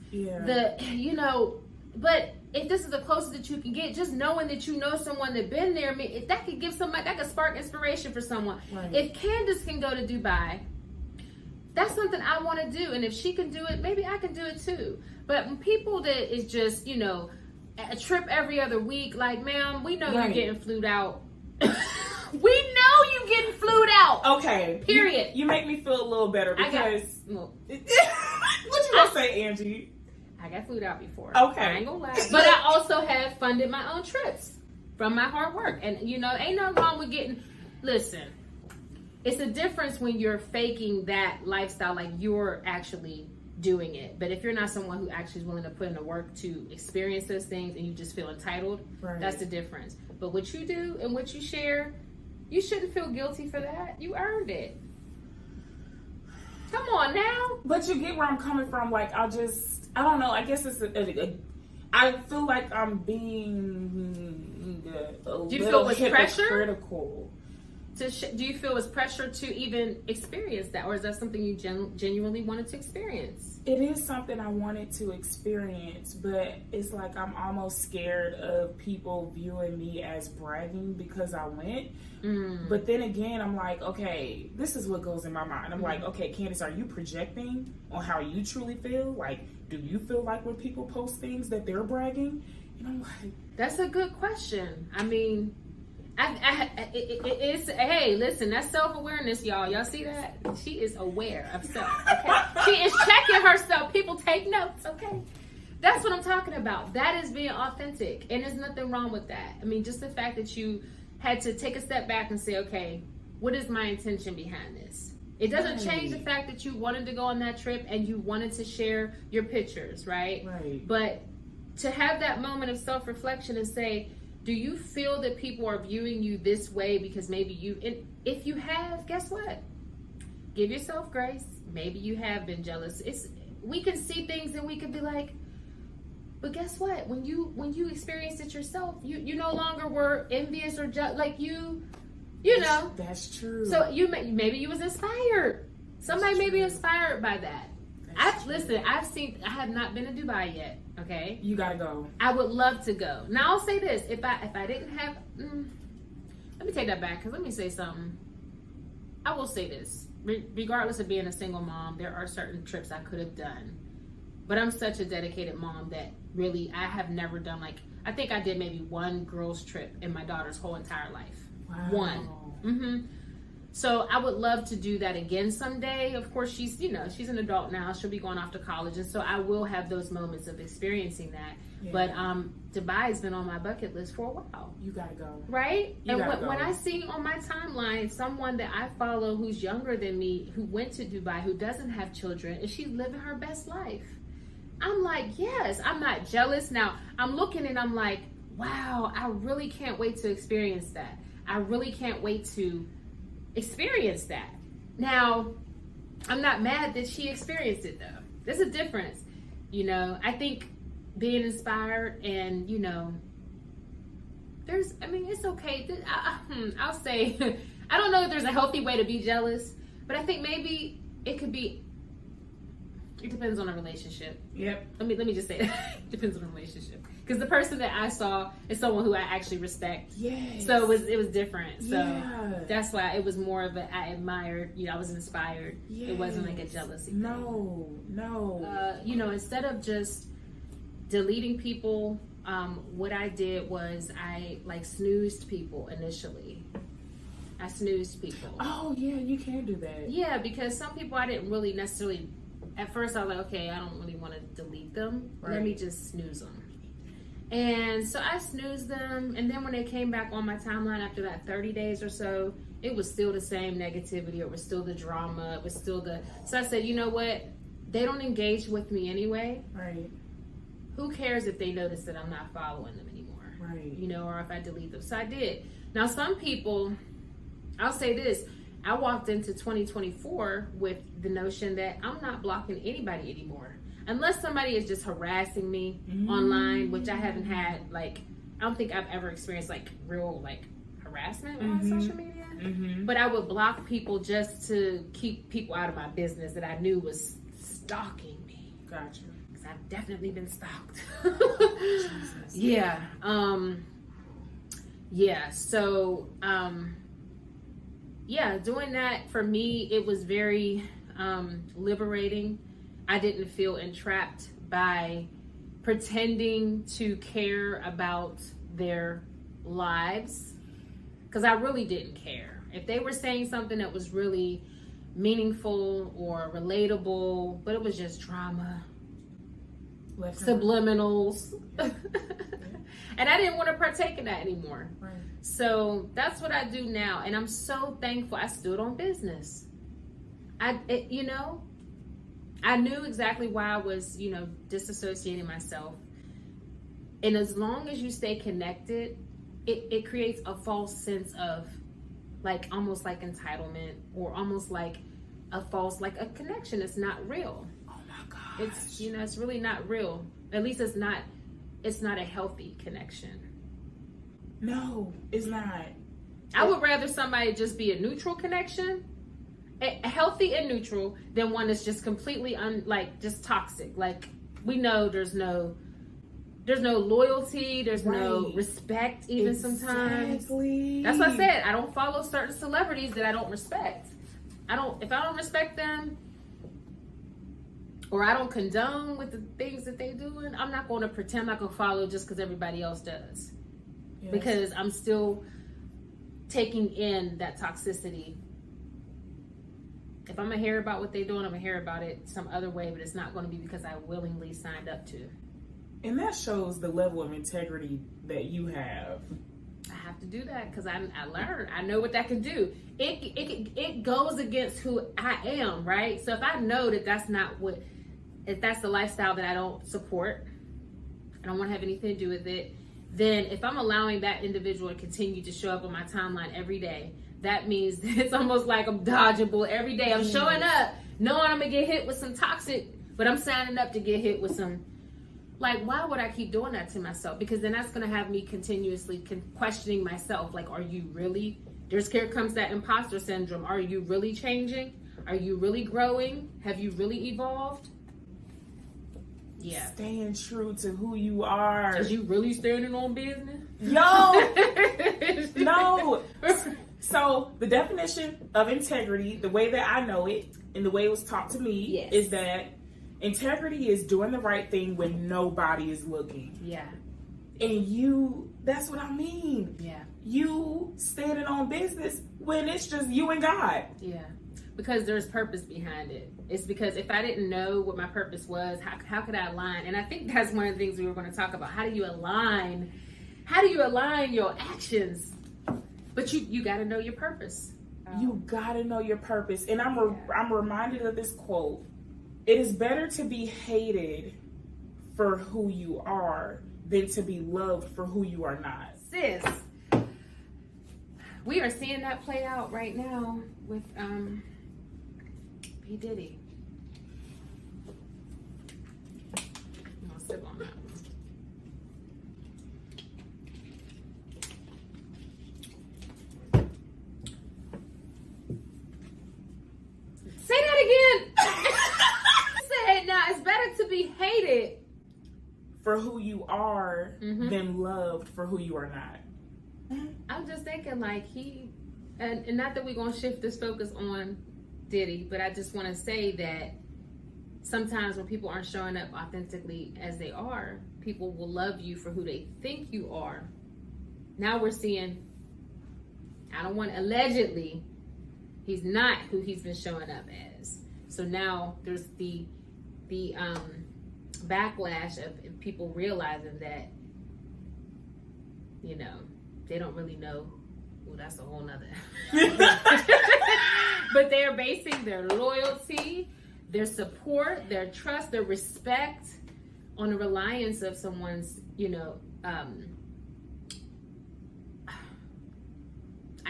but if this is the closest that you can get, just knowing that you know someone that's been there, if that could give somebody, that could spark inspiration for someone. Right. If Candace can go to Dubai, that's something I want to do. And if she can do it, maybe I can do it too. But when people that is just, a trip every other week, like, ma'am, we know you're getting flued out. We know you getting flued out. Okay. Period. You make me feel a little better because... what you gonna say, Angee? I got flued out before. Okay. I ain't gonna lie. But I also have funded my own trips from my hard work. And, ain't nothing wrong with getting... Listen, it's a difference when you're faking that lifestyle, like you're actually doing it. But if you're not someone who actually is willing to put in the work to experience those things and you just feel entitled, that's the difference. But what you do and what you share, you shouldn't feel guilty for that. You earned it. Come on now. But you get where I'm coming from. Like, I don't know. I guess it's I feel like I'm being do you feel it was pressure? Critical. Do you feel it was pressure to even experience that? Or is that something you genuinely wanted to experience? It is something I wanted to experience, but it's like I'm almost scared of people viewing me as bragging because I went. But then again, I'm like, okay, this is what goes in my mind. I'm like, okay, Candace, are you projecting on how you truly feel? Like, do you feel like when people post things that they're bragging? And I'm like... That's a good question. I mean... it's hey, listen, that's self-awareness, y'all. Y'all see that? She is aware of self. Okay, she is checking herself. People take notes. Okay, that's what I'm talking about. That is being authentic, and there's nothing wrong with that. I mean, just the fact that you had to take a step back and say, okay, what is my intention behind this? It doesn't change the fact that you wanted to go on that trip and you wanted to share your pictures, right? But to have that moment of self-reflection and say, do you feel that people are viewing you this way because maybe if you have, guess what? Give yourself grace. Maybe you have been jealous. We can see things and we can be like, but guess what? When you experienced it yourself, you no longer were envious or jealous. Like you know. That's true. So maybe you was inspired. Somebody may be inspired by that. I have not been to Dubai yet. Okay, you gotta go. I would love to go. Now I'll say this: if I didn't have, let me take that back because let me say something. I will say this: regardless of being a single mom, there are certain trips I could have done, but I'm such a dedicated mom that really I have never done. Like, I think I did maybe one girls trip in my daughter's whole entire life. Wow. One. So I would love to do that again someday. Of course, she's an adult now. She'll be going off to college. And so I will have those moments of experiencing that. Yeah. But Dubai has been on my bucket list for a while. You got to go. Right? When I see on my timeline someone that I follow who's younger than me, who went to Dubai, who doesn't have children, and she's living her best life. I'm like, yes, I'm not jealous. Now, I'm looking and I'm like, wow, I really can't wait to experience that. I really can't wait to experience that. Now, I'm not mad that she experienced it though. There's a difference. I think being inspired and, it's okay. I'll say, I don't know if there's a healthy way to be jealous, but I think maybe it depends on a relationship. Yep. Let me just say that. It depends on the relationship. Because the person that I saw is someone who I actually respect. Yes. So it was different. So that's why it was more of I admired, I was inspired. Yes. It wasn't like a jealousy thing. No. Instead of just deleting people, what I did was I snoozed people initially. I snoozed people. Oh, yeah, you can do that. Yeah, because some people I didn't really necessarily... At first, I was like, okay, I don't really want to delete them. Right. Let me just snooze them. And so I snoozed them. And then when they came back on my timeline after that 30 days or so, it was still the same negativity. It was still the drama. It was still So I said, you know what? They don't engage with me anyway. Right. Who cares if they notice that I'm not following them anymore? Right. Or if I delete them. So I did. Now, some people, I'll say this. I walked into 2024 with the notion that I'm not blocking anybody anymore. Unless somebody is just harassing me online, which I haven't had, like, I don't think I've ever experienced, like, real, like, harassment on social media. But I would block people just to keep people out of my business that I knew was stalking me. Gotcha. Because I've definitely been stalked. Yeah. So, doing that for me, it was very liberating. I didn't feel entrapped by pretending to care about their lives, because I really didn't care. If they were saying something that was really meaningful or relatable, but it was just drama, subliminals, and I didn't want to partake in that anymore. Right. So that's what I do now, and I'm so thankful I stood on business. I knew exactly why I was, disassociating myself. And as long as you stay connected, it creates a false sense of, like, almost like entitlement, or almost like a false, like a connection. It's not real. Oh my gosh. It's, it's really not real. At least it's not a healthy connection. No, it's not. I would rather somebody just be a neutral connection, healthy and neutral, than one that's just completely just toxic. Like, we know there's no loyalty, there's no respect even sometimes. That's what I said. I don't follow certain celebrities that I don't respect. If I don't respect them, or I don't condone with the things that they're doing, I'm not going to pretend like I follow just because everybody else does. Yes. Because I'm still taking in that toxicity. If I'm going to hear about what they're doing, I'm going to hear about it some other way, but it's not going to be because I willingly signed up to. And that shows the level of integrity that you have. I have to do that because I learned. I know what that can do. It goes against who I am, right? So if I know that if that's the lifestyle that I don't support, I don't want to have anything to do with it, then if I'm allowing that individual to continue to show up on my timeline every day, that means it's almost like I'm dodgeable every day. I'm showing up knowing I'm going to get hit with some toxic, but I'm signing up to get hit with some, like, why would I keep doing that to myself? Because then that's going to have me continuously questioning myself. Like, are you really, here comes that imposter syndrome. Are you really changing? Are you really growing? Have you really evolved? Yeah. Staying true to who you are. Is you really standing on business? No. So the definition of integrity, the way that I know it and the way it was taught to me, is that integrity is doing the right thing when nobody is looking. Yeah. And that's what I mean. Yeah. You standing on business when it's just you and God. Yeah. Because there's purpose behind it. It's because if I didn't know what my purpose was, how could I align? And I think that's one of the things we were going to talk about. How do you align your actions? But you got to know your purpose. You got to know your purpose. And I'm reminded of this quote. It is better to be hated for who you are than to be loved for who you are not. Sis, we are seeing that play out right now with P. Diddy. I'm gonna sip on that one. Say that again. Said, now it's better to be hated for who you are than loved for who you are not. I'm just thinking, like, and not that we're gonna shift this focus on Diddy, but I just want to say that sometimes when people aren't showing up authentically as they are, people will love you for who they think you are. Now we're seeing, allegedly, he's not who he's been showing up as. So now there's the backlash of people realizing that, they don't really know. Well, that's a whole nother. But they're basing their loyalty, their support, their trust, their respect on the reliance of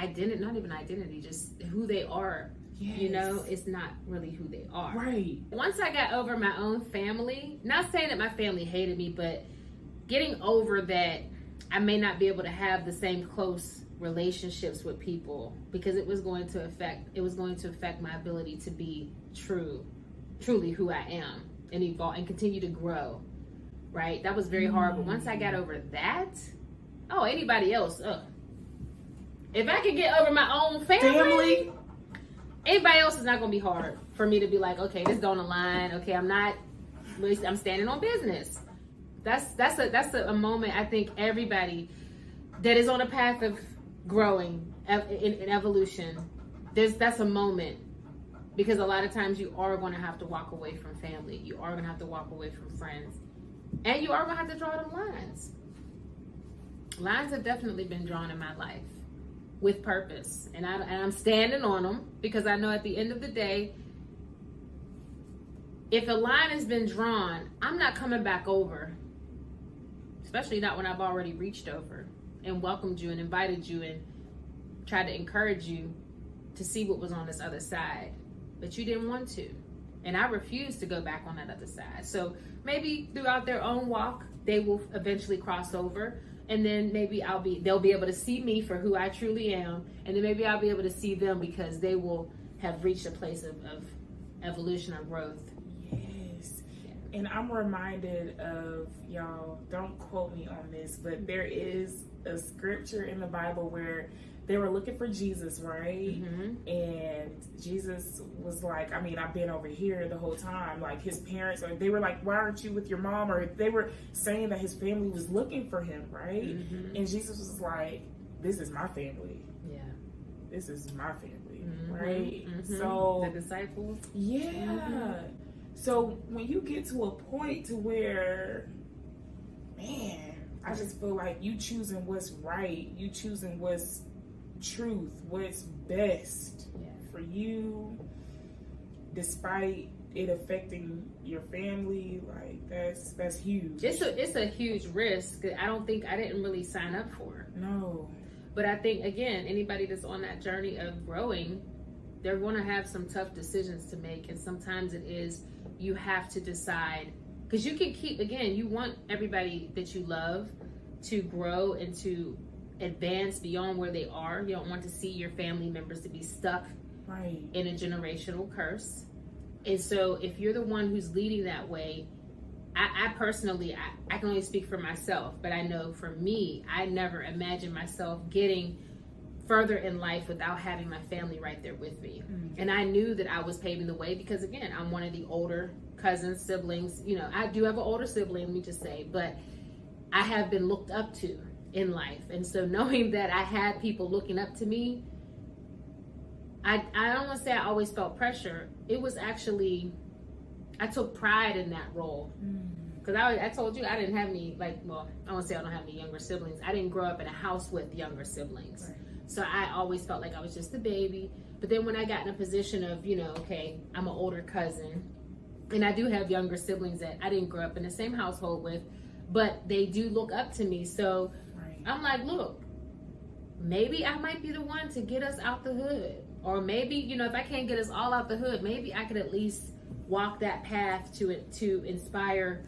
not even identity, just who they are. Yes. You know, it's not really who they are. Right. Once I got over my own family, not saying that my family hated me, but getting over that I may not be able to have the same close relationships with people because it was going to affect my ability to be truly who I am and evolve and continue to grow. Right? That was very hard. But once I got over that, anybody else, if I could get over my own family, anybody else is not going to be hard for me to be like, okay, this don't align. Okay, I'm standing on business. That's a moment. I think everybody that is on a path of growing in evolution, that's a moment, because a lot of times you are going to have to walk away from family. You are going to have to walk away from friends, and you are going to have to draw them lines. Lines have definitely been drawn in my life with purpose, and I'm standing on them because I know at the end of the day, if a line has been drawn, I'm not coming back over, especially not when I've already reached over and welcomed you and invited you and tried to encourage you to see what was on this other side, but you didn't want to, and I refused to go back on that other side. So maybe throughout their own walk, they will eventually cross over. And then maybe they'll be able to see me for who I truly am. And then maybe I'll be able to see them because they will have reached a place of evolution or growth. Yes. Yeah. And I'm reminded of, y'all, don't quote me on this, but there is a scripture in the Bible where they were looking for Jesus, right? Mm-hmm. And Jesus was like, I've been over here the whole time. Like his parents, or they were like, why aren't you with your mom? Or they were saying that his family was looking for him, right? Mm-hmm. And Jesus was like, this is my family. Yeah. This is my family, mm-hmm. right? Mm-hmm. So the disciples. Yeah. Mm-hmm. So when you get to a point to where, man, I just feel like you choosing what's right, you choosing what's truth, what's best for you, despite it affecting your family, like that's huge. It's a huge risk. I didn't really sign up for. No. But I think, again, anybody that's on that journey of growing, they're going to have some tough decisions to make, and sometimes it is you have to decide, because you can you want everybody that you love to grow and to advance beyond where they are. You don't want to see your family members to be stuck in a generational curse. And so if you're the one who's leading that way, I personally, I can only speak for myself, but I know for me, I never imagined myself getting further in life without having my family right there with me. Mm-hmm. And I knew that I was paving the way because, again, I'm one of the older cousins, siblings. You know, I do have an older sibling, let me just say, but I have been looked up to in life. And so knowing that I had people looking up to me, I don't want to say I always felt pressure. It was actually, I took pride in that role. Because I told you I didn't have any, I won't say I don't have any younger siblings. I didn't grow up in a house with younger siblings. Right. So I always felt like I was just a baby. But then when I got in a position of, okay, I'm an older cousin, and I do have younger siblings that I didn't grow up in the same household with, but they do look up to me. So I'm like, look, maybe I might be the one to get us out the hood. Or maybe, if I can't get us all out the hood, maybe I could at least walk that path to inspire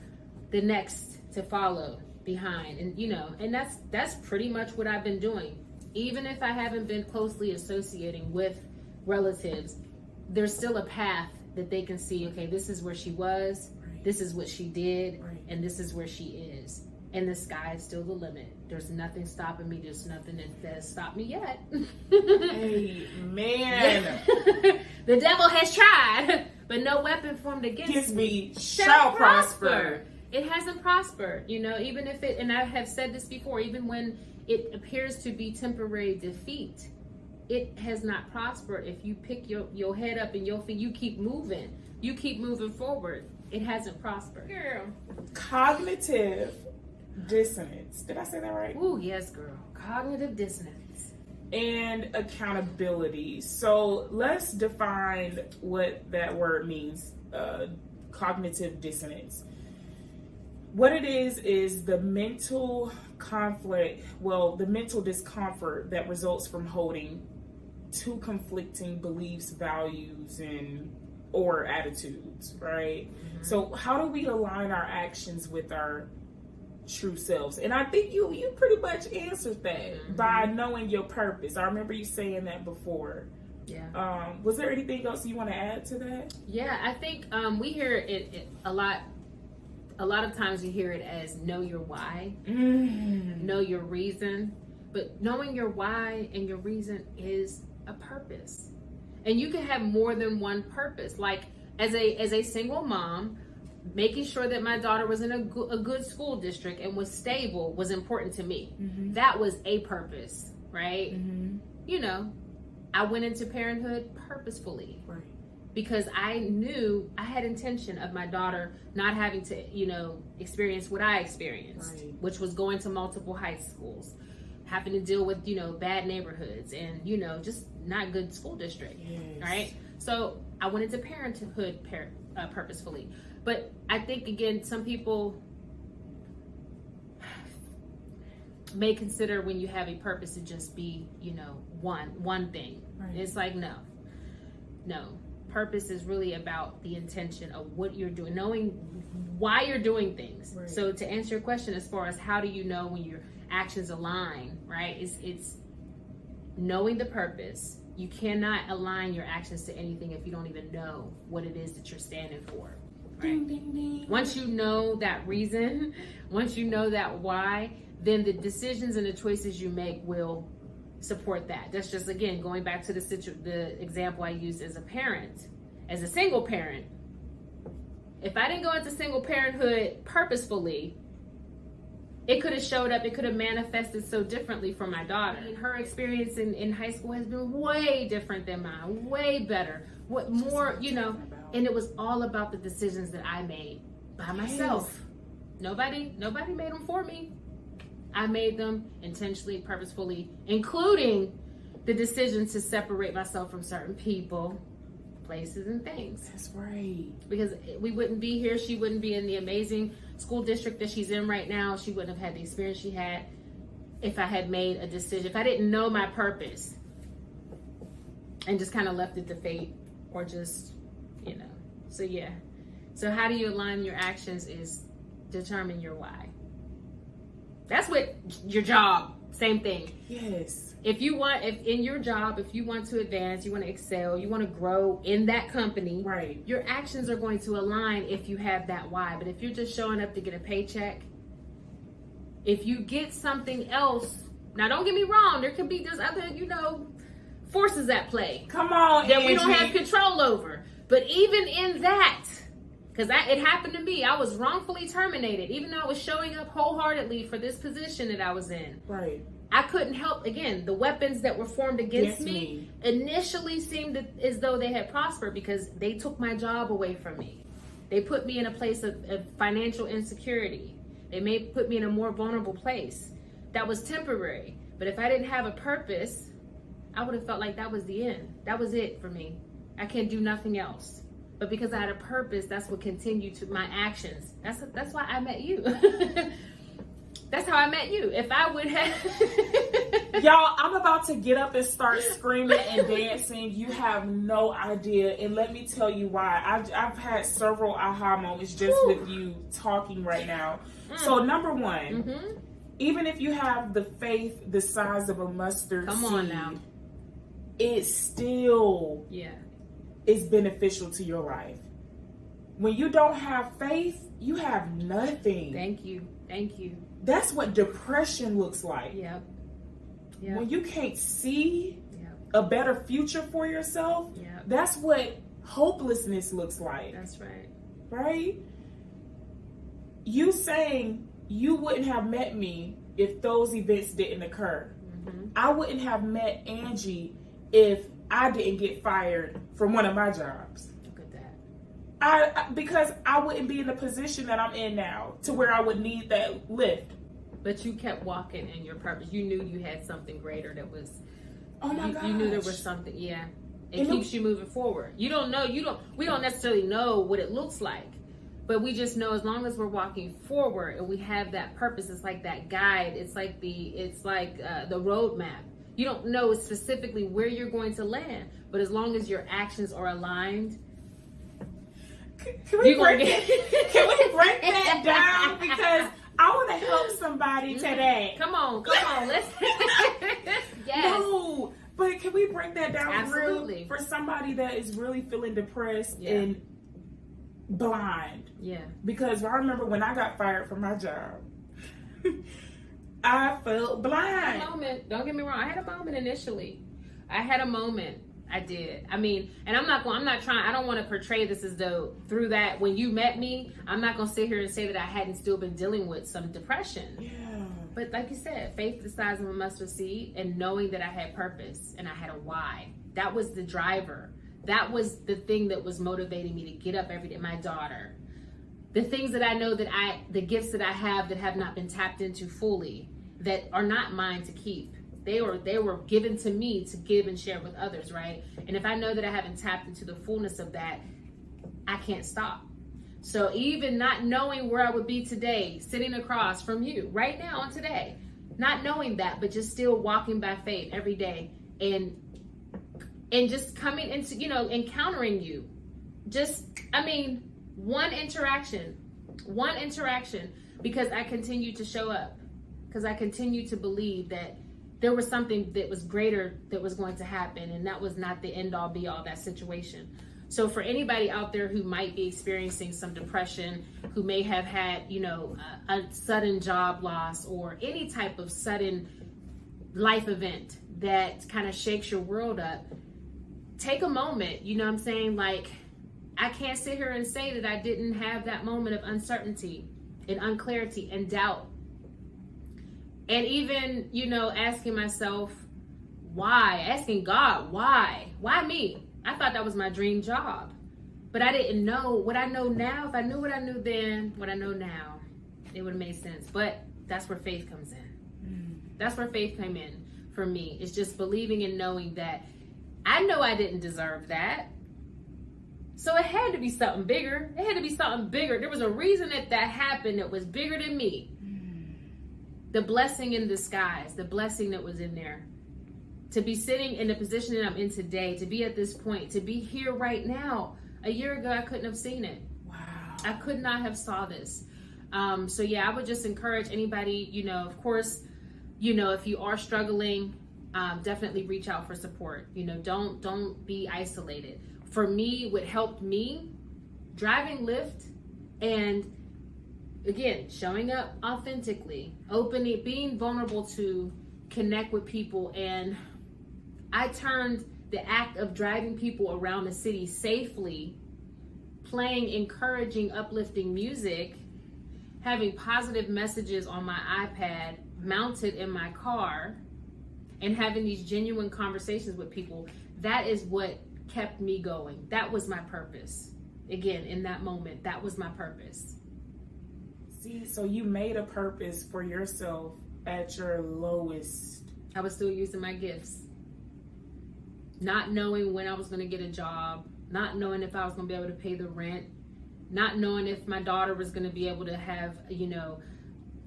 the next to follow behind. And, and that's pretty much what I've been doing. Even if I haven't been closely associating with relatives, there's still a path that they can see, okay, this is where she was, this is what she did, and this is where she is. And the sky is still the limit. There's nothing stopping me. There's nothing that has stopped me yet. Amen. The devil has tried, but no weapon formed against me shall prosper. It hasn't prospered, even if it, and I have said this before, even when it appears to be temporary defeat, it has not prospered. If you pick your head up and your feet, you keep moving forward. It hasn't prospered. Girl. Cognitive dissonance. Did I say that right? Ooh, yes, girl. Cognitive dissonance. And accountability. So let's define what that word means. Cognitive dissonance. What it is the mental conflict, the mental discomfort that results from holding two conflicting beliefs, values, or attitudes, right? Mm-hmm. So how do we align our actions with our true selves? And I think you pretty much answered that mm-hmm. by knowing your purpose. I remember you saying that before. Yeah. Was there anything else you want to add to that? Yeah, I think we hear it a lot. A lot of times you hear it as know your why, know your reason. But knowing your why and your reason is a purpose. And you can have more than one purpose. Like as a single mom, making sure that my daughter was in a good school district and was stable was important to me. Mm-hmm. That was a purpose, right? Mm-hmm. You know, I went into parenthood purposefully. Right. Because I knew I had intention of my daughter not having to, experience what I experienced, right. which was going to multiple high schools, having to deal with, bad neighborhoods and, just not good school district, yes. right? So I went into parenthood purposefully. But I think, again, some people may consider when you have a purpose to just be, one thing. Right. It's like, no. Purpose is really about the intention of what you're doing, knowing why you're doing things. Right. So to answer your question, as far as how do you know when your actions align, right? It's knowing the purpose. You cannot align your actions to anything if you don't even know what it is that you're standing for. Right? Ding, ding, ding. Once you know that reason, once you know that why, then the decisions and the choices you make will support that. That's just, again, going back to the example I used as a parent, as a single parent. If I didn't go into single parenthood purposefully, it could have showed up, it could have manifested so differently for my daughter. And her experience in high school has been way different than mine, way better. What more, and it was all about the decisions that I made by myself. Nobody made them for me. I made them intentionally, purposefully, including the decision to separate myself from certain people, places, and things. That's right. Because we wouldn't be here. She wouldn't be in the amazing school district that she's in right now. She wouldn't have had the experience she had if I had made a decision, if I didn't know my purpose and just kind of left it to fate or just, So, yeah. So how do you align your actions is determine your why. That's what your job, same thing. Yes. If in your job, if you want to advance, you want to excel, you want to grow in that company, right? Your actions are going to align if you have that why. But if you're just showing up to get a paycheck, if you get something else, now don't get me wrong, there's other, forces at play. Come on, that Angee. We don't have control over. But even in that, because it happened to me. I was wrongfully terminated, even though I was showing up wholeheartedly for this position that I was in. Right. I couldn't help, again, the weapons that were formed against me initially seemed as though they had prospered because they took my job away from me. They put me in a place of financial insecurity. They may put me in a more vulnerable place. That was temporary. But if I didn't have a purpose, I would have felt like that was the end. That was it for me. I can't do nothing else. But because I had a purpose, that's what continued to my actions. That's why I met you. That's how I met you. If I would have... Y'all, I'm about to get up and start screaming and dancing. You have no idea. And let me tell you why. I've had several aha moments just with you talking right now. So number one, even if you have the faith the size of a mustard seed, on now. It still... is beneficial to your life. When you don't have faith, you have nothing. Thank you. That's what depression looks like. Yep. When you can't see a better future for yourself, that's what hopelessness looks like. That's right. Right? You saying you wouldn't have met me if those events didn't occur. Mm-hmm. I wouldn't have met Angee if I didn't get fired from one of my jobs. Look at that. Because I wouldn't be in the position that I'm in now to where I would need that lift. But you kept walking in your purpose. You knew you had something greater that was... Oh my gosh. You knew there was something, It keeps you moving forward. We don't necessarily know what it looks like. But we just know as long as we're walking forward and we have that purpose, it's like that guide. It's like the roadmap. You don't know specifically where you're going to land, but as long as your actions are aligned, can we break that down? Because I want to help somebody today. Come on, let's. Yes. No, but can we break that down? Absolutely. For somebody that is really feeling depressed and blind. Yeah. Because I remember when I got fired from my job, I felt blind. I had a moment. Don't get me wrong. I had a moment initially. I did. I mean, and I don't want to portray this as though through that, when you met me, I'm not going to sit here and say that I hadn't still been dealing with some depression. Yeah. But like you said, faith the size of a mustard seed, and knowing that I had purpose and I had a why. That was the driver. That was the thing that was motivating me to get up every day. My daughter. The things that I know the gifts that I have not been tapped into fully, that are not mine to keep. They were given to me to give and share with others, right? And if I know that I haven't tapped into the fullness of that, I can't stop. So even not knowing where I would be today, sitting across from you right now on today, not knowing that, but just still walking by faith every day and just coming into, encountering you. One interaction, because I continue to show up, because I continue to believe that there was something that was greater that was going to happen, and that was not the end all be all, that situation. So for anybody out there who might be experiencing some depression, who may have had, a sudden job loss or any type of sudden life event that kind of shakes your world up, take a moment, Like, I can't sit here and say that I didn't have that moment of uncertainty and unclarity and doubt. And even, asking myself, why? Asking God, why? Why me? I thought that was my dream job. But I didn't know what I know now. If I knew what I knew then, what I know now, it would have made sense. But that's where faith comes in. That's where faith came in for me. It's just believing and knowing that I know I didn't deserve that. So it had to be something bigger. There was a reason that happened that was bigger than me. The blessing in disguise, the blessing that was in there. To be sitting in the position that I'm in today, to be at this point, to be here right now. A year ago, I couldn't have seen it. Wow. I could not have saw this. I would just encourage anybody, of course, if you are struggling, definitely reach out for support. Don't be isolated. For me, what helped me, driving Lyft, and again, showing up authentically, opening, being vulnerable to connect with people. And I turned the act of driving people around the city safely, playing encouraging, uplifting music, having positive messages on my iPad mounted in my car, and having these genuine conversations with people. That is what kept me going. That was my purpose. Again, in that moment, that was my purpose. See, so you made a purpose for yourself at your lowest. I was still using my gifts. Not knowing when I was going to get a job, not knowing if I was going to be able to pay the rent, not knowing if my daughter was going to be able to have,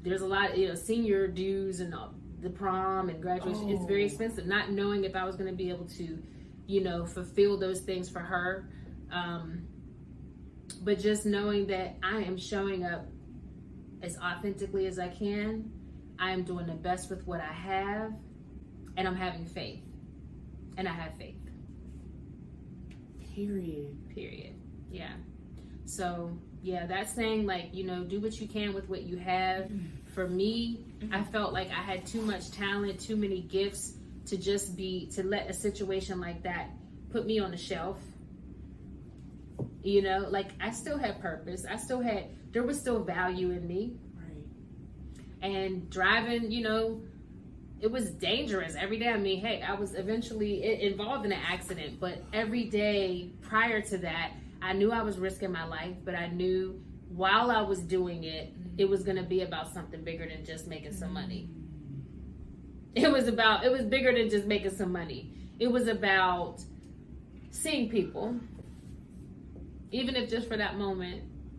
there's a lot, senior dues and the prom and graduation. It's very expensive. Not knowing if I was going to be able to, fulfill those things for her. But just knowing that I am showing up as authentically as I can. I am doing the best with what I have, and I'm having faith. And I have faith. Period. Yeah. So, that's saying, do what you can with what you have. For me, I felt like I had too much talent, too many gifts to let a situation like that put me on the shelf. I still had purpose. There was still value in me. Right. And driving, it was dangerous every day. I was eventually involved in an accident, but every day prior to that, I knew I was risking my life, but I knew while I was doing it, it was going to be about something bigger than just making some money. It was bigger than just making some money. It was about seeing people, even if just for that moment,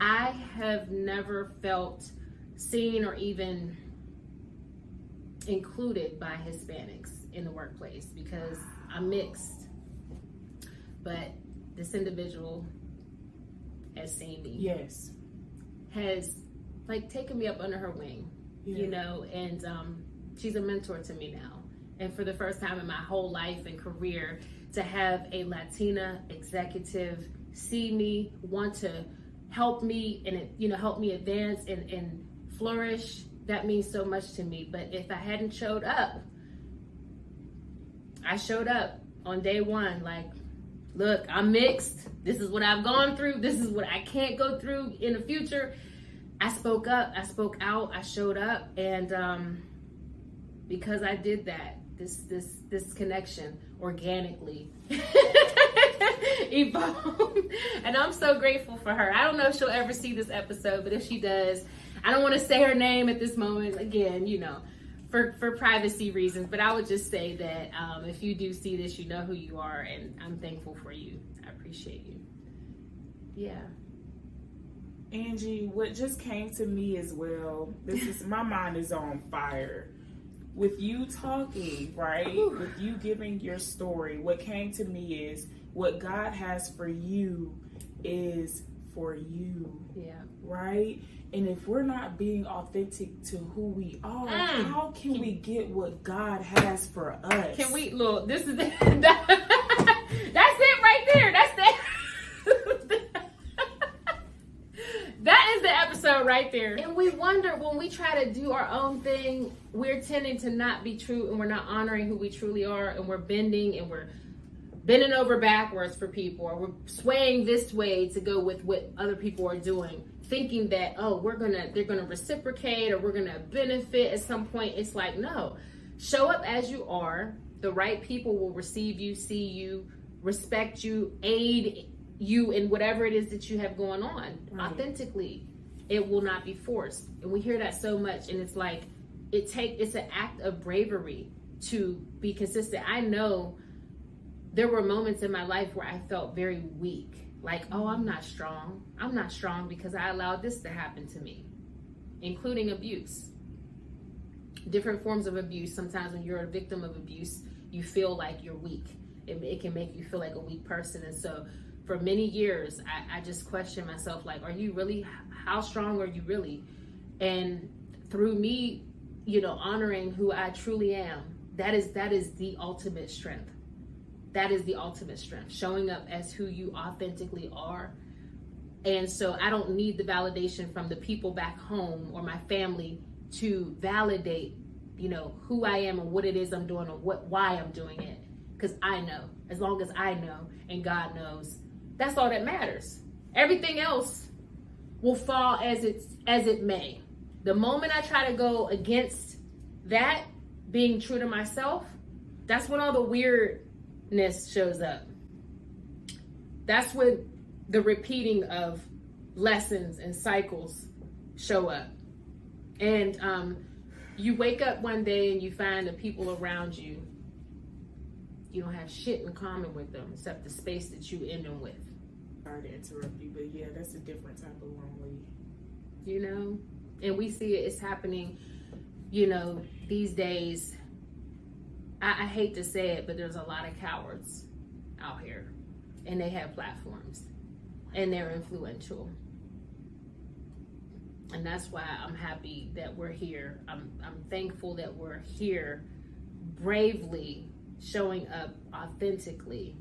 I have never felt seen or even included by Hispanics in the workplace because I'm mixed. But this individual has seen me. Yes. Has like taken me up under her wing, you know, and she's a mentor to me now. And for the first time in my whole life and career, to have a Latina executive see me, want to help me and, you know, help me advance and flourish, that means so much to me. But if I hadn't showed up, I showed up on day one, like, look, I'm mixed. This is what I've gone through. This is what I can't go through in the future. I spoke up, I spoke out, I showed up. And because I did that, this connection organically evolved. And I'm so grateful for her. I don't know if she'll ever see this episode, but if she does, I don't want to say her name at this moment, again, you know, for privacy reasons, but I would just say that if you do see this, you know who you are, and I'm thankful for you. I appreciate you. Yeah. Angee, what just came to me as well, my mind is on fire. With you talking, right? Whew. With you giving your story, what came to me is what God has for you is for you. Yeah. Right? And if we're not being authentic to who we are, how can we get what God has for us? Can we look? This is that's it right there. That's that. That is the episode right there. And we wonder when we try to do our own thing, we're tending to not be true, and we're not honoring who we truly are, and we're bending over backwards for people, or we're swaying this way to go with what other people are doing, thinking that, oh, they're gonna reciprocate, or we're gonna benefit at some point. It's like, no, show up as you are. The right people will receive you, see you, respect you, aid you in whatever it is that you have going on. Right. Authentically. It will not be forced. And we hear that so much, and it's like it's an act of bravery to be consistent. I know there were moments in my life where I felt very weak. Like, oh, I'm not strong. I'm not strong because I allowed this to happen to me, including abuse. Different forms of abuse. Sometimes when you're a victim of abuse, you feel like you're weak. It can make you feel like a weak person. And so for many years, I just questioned myself, like, are you really, how strong are you really? And through me, you know, honoring who I truly am, that is the ultimate strength. That is the ultimate strength, showing up as who you authentically are. And so I don't need the validation from the people back home or my family to validate, you know, who I am and what it is I'm doing or why I'm doing it. Because I know, as long as I know and God knows, that's all that matters. Everything else will fall as it may. The moment I try to go against that, being true to myself, that's when all the weirdness shows up. That's when the repeating of lessons and cycles show up. And you wake up one day and you find the people around you, you don't have shit in common with them except the space that you end them with. Sorry to interrupt you, but yeah, that's a different type of lonely. You know? And we see it's happening, you know, these days. I hate to say it, but there's a lot of cowards out here. And they have platforms. And they're influential. And that's why I'm happy that we're here. I'm thankful that we're here bravely showing up authentically,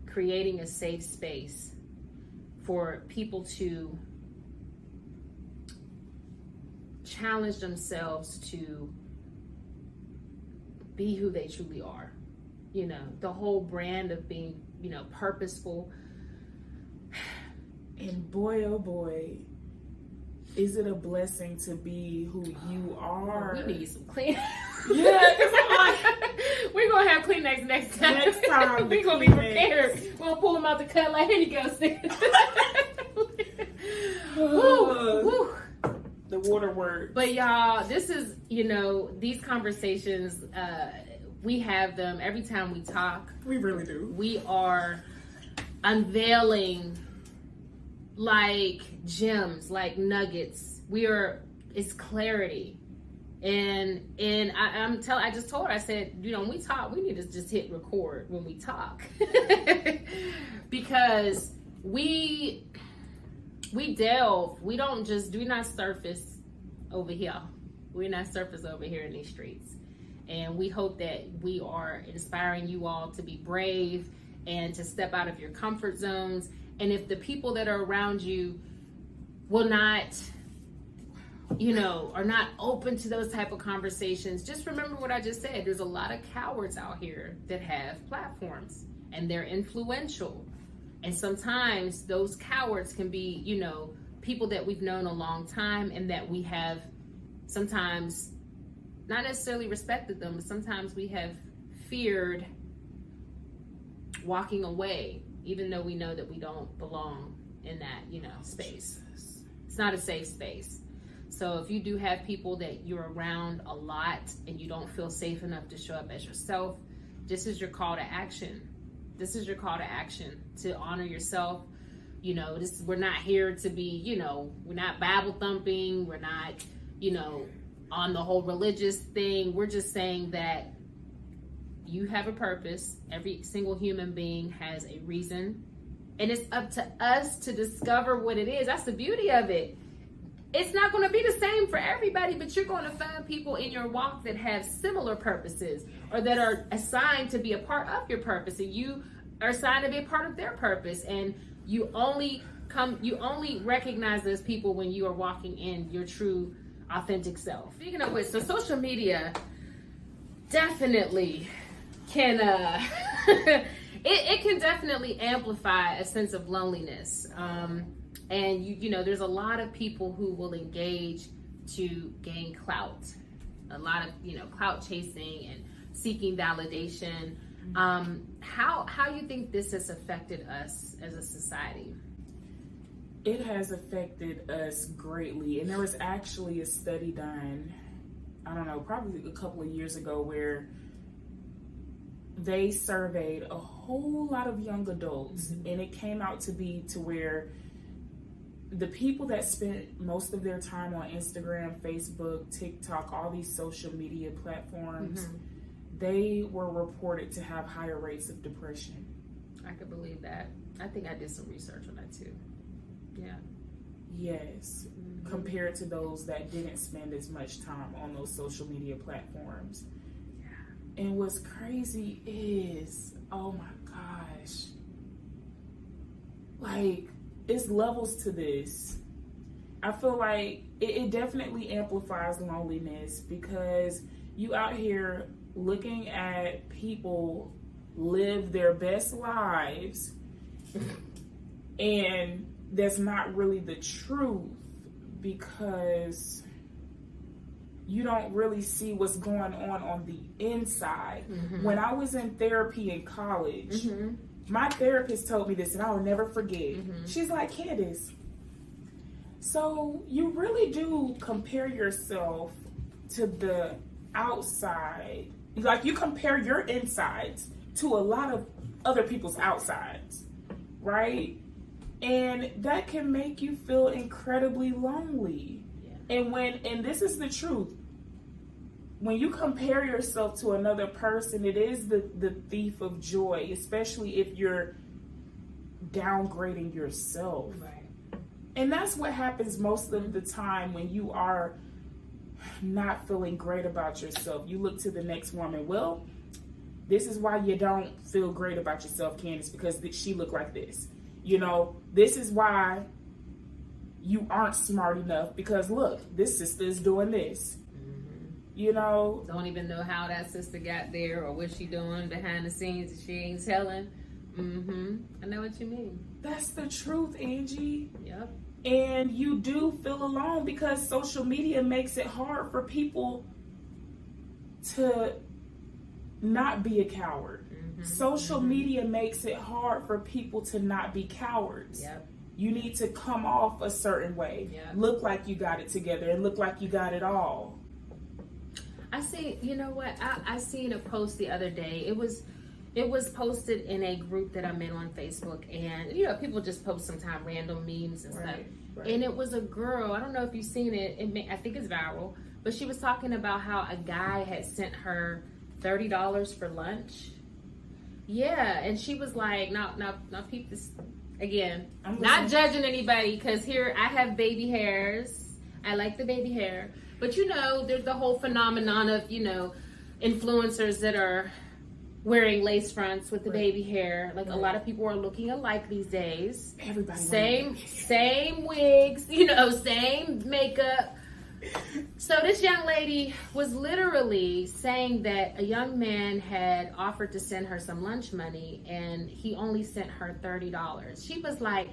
creating a safe space for people to challenge themselves to be who they truly are. You know, the whole brand of being, you know, purposeful. And boy, oh boy, is it a blessing to be who you are. We need some clean. Yeah, because I'm like, we're going to have Kleenex next time. Next time. We're going to be prepared. We'll pull them out the cut like, here you go, sis. Woo, woo. The water word. But y'all, this is, you know, these conversations, we have them every time we talk. We really do. We are unveiling like gems, like nuggets. It's clarity. And I just told her, I said, when we talk, we need to just hit record when we talk. Because we delve, we not surface over here. We're not surface over here in these streets. And we hope that we are inspiring you all to be brave and to step out of your comfort zones. And if the people that are around you will not, are not open to those type of conversations, just remember what I just said. There's a lot of cowards out here that have platforms and they're influential. And sometimes those cowards can be, people that we've known a long time and that we have sometimes not necessarily respected them, but sometimes we have feared walking away, even though we know that we don't belong in that, space. It's not a safe space. So if you do have people that you're around a lot and you don't feel safe enough to show up as yourself, this is your call to action. This is your call to action, to honor yourself. We're not here to be, we're not Bible thumping. We're not, on the whole religious thing. We're just saying that you have a purpose. Every single human being has a reason. And it's up to us to discover what it is. That's the beauty of it. It's not going to be the same for everybody, but you're going to find people in your walk that have similar purposes or that are assigned to be a part of your purpose, and you are assigned to be a part of their purpose. And you only recognize those people when you are walking in your true, authentic self. Speaking of which, so social media definitely can it can definitely amplify a sense of loneliness. And there's a lot of people who will engage to gain clout, a lot of clout chasing and seeking validation. How you think this has affected us as a society? It has affected us greatly, and there was actually a study done, I don't know, probably a couple of years ago, where they surveyed a whole lot of young adults, and it came out to be to where the people that spent most of their time on Instagram, Facebook, TikTok, all these social media platforms, they were reported to have higher rates of depression. I could believe that. I think I did some research on that too. Yeah. Yes. Compared to those that didn't spend as much time on those social media platforms. Yeah. And what's crazy is, oh my gosh, like, it's levels to this. I feel like it definitely amplifies loneliness, because you out here looking at people live their best lives and that's not really the truth, because you don't really see what's going on the inside. When I was in therapy in college, my therapist told me this, and I will never forget. She's like, Candace, so you really do compare yourself to the outside. Like, you compare your insides to a lot of other people's outsides, right? And that can make you feel incredibly lonely. Yeah. And this is the truth. When you compare yourself to another person, it is the thief of joy, especially if you're downgrading yourself. Right. And that's what happens most of the time when you are not feeling great about yourself. You look to the next woman. Well, this is why you don't feel great about yourself, Candace, because she looked like this. This is why you aren't smart enough, because look, this sister is doing this. Don't even know how that sister got there or what she doing behind the scenes that she ain't telling. I know what you mean. That's the truth, Angee. Yep. And you do feel alone, because social media makes it hard for people to not be a coward. Social media makes it hard for people to not be cowards. Yep. You need to come off a certain way. Yep. Look like you got it together and look like you got it all. I seen a post the other day. It was It was posted in a group that I'm in on Facebook, and you know, people just post sometimes random memes and stuff. Right. And it was a girl. I don't know if you've seen it. I think it's viral, but she was talking about how a guy had sent her $30 for lunch. Yeah, and she was like, "Now, peep this again. I'm not judging anybody, because here I have baby hairs. I like the baby hair, but you know, there's the whole phenomenon of, you know, influencers that are wearing lace fronts with the baby hair. Like a lot of people are looking alike these days. Everybody same wigs, you know, same makeup. So this young lady was literally saying that a young man had offered to send her some lunch money, and he only sent her $30. She was like,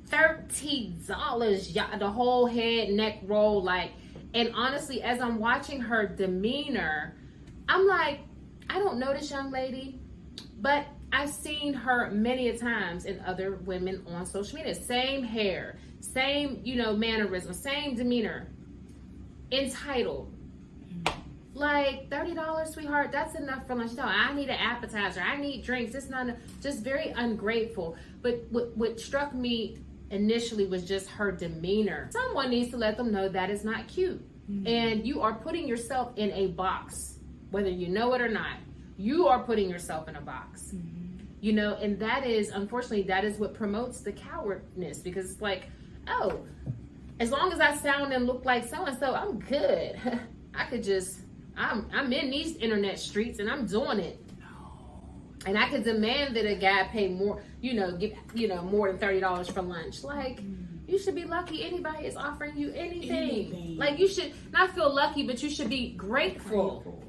$30, yeah, the whole head, neck roll, like. And honestly, as I'm watching her demeanor, I'm like, I don't know this young lady, but I've seen her many a times in other women on social media. Same hair, same, you know, mannerism, same demeanor. Entitled. Like, $30, sweetheart, that's enough for lunch. No, I need an appetizer. I need drinks. It's not just very ungrateful. But what struck me initially was just her demeanor. Someone needs to let them know that is not cute. Mm-hmm. And you are putting yourself in a box. Whether you know it or not, you are putting yourself in a box. Mm-hmm. You know, and that is, unfortunately, that is what promotes the cowardness, because it's like, oh, as long as I sound and look like so-and-so, I'm good. I could just, I'm in these internet streets and I'm doing it. And I could demand that a guy pay more, you know, get, you know, more than $30 for lunch. Like, you should be lucky anybody is offering you anything. Like, you should not feel lucky, but you should be grateful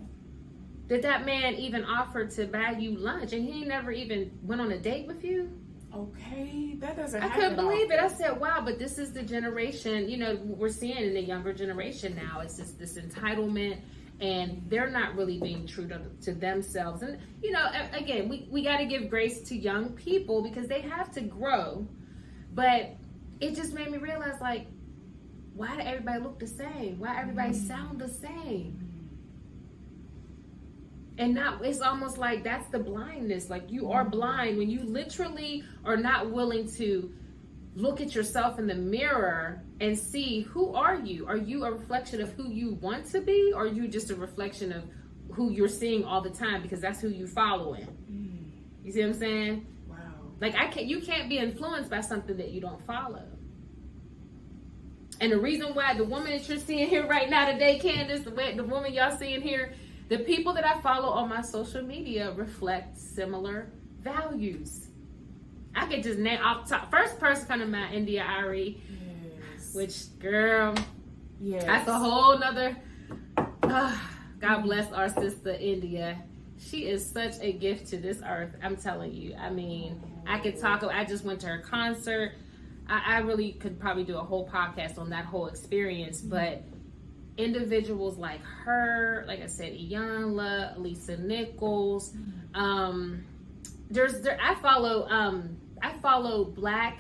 that man even offered to buy you lunch, and he never even went on a date with you. Okay, that doesn't happen. I couldn't believe it. I said, wow, but this is the generation, you know, we're seeing in the younger generation now. It's just this entitlement, and they're not really being true to themselves. And, you know, again, we got to give grace to young people because they have to grow. But it just made me realize, like, why do everybody look the same? Why everybody sound the same? And now it's almost like that's the blindness. Like, you are blind when you literally are not willing to look at yourself in the mirror and see, who are you? Are you a reflection of who you want to be? Or are you just a reflection of who you're seeing all the time because that's who you following? You see what I'm saying? Wow. Like, you can't be influenced by something that you don't follow. And the reason why the woman that you're seeing here right now today, Candace, the woman y'all seeing here, the people that I follow on my social media reflect similar values. I could just name off top. First person come to mind, India Ari. Yes. Which, girl, yes, that's a whole nother. God bless our sister India. She is such a gift to this earth. I'm telling you. I mean, I could talk. I just went to her concert. I really could probably do a whole podcast on that whole experience, but individuals like her, like I said, Iyanla, Lisa Nichols. I follow Black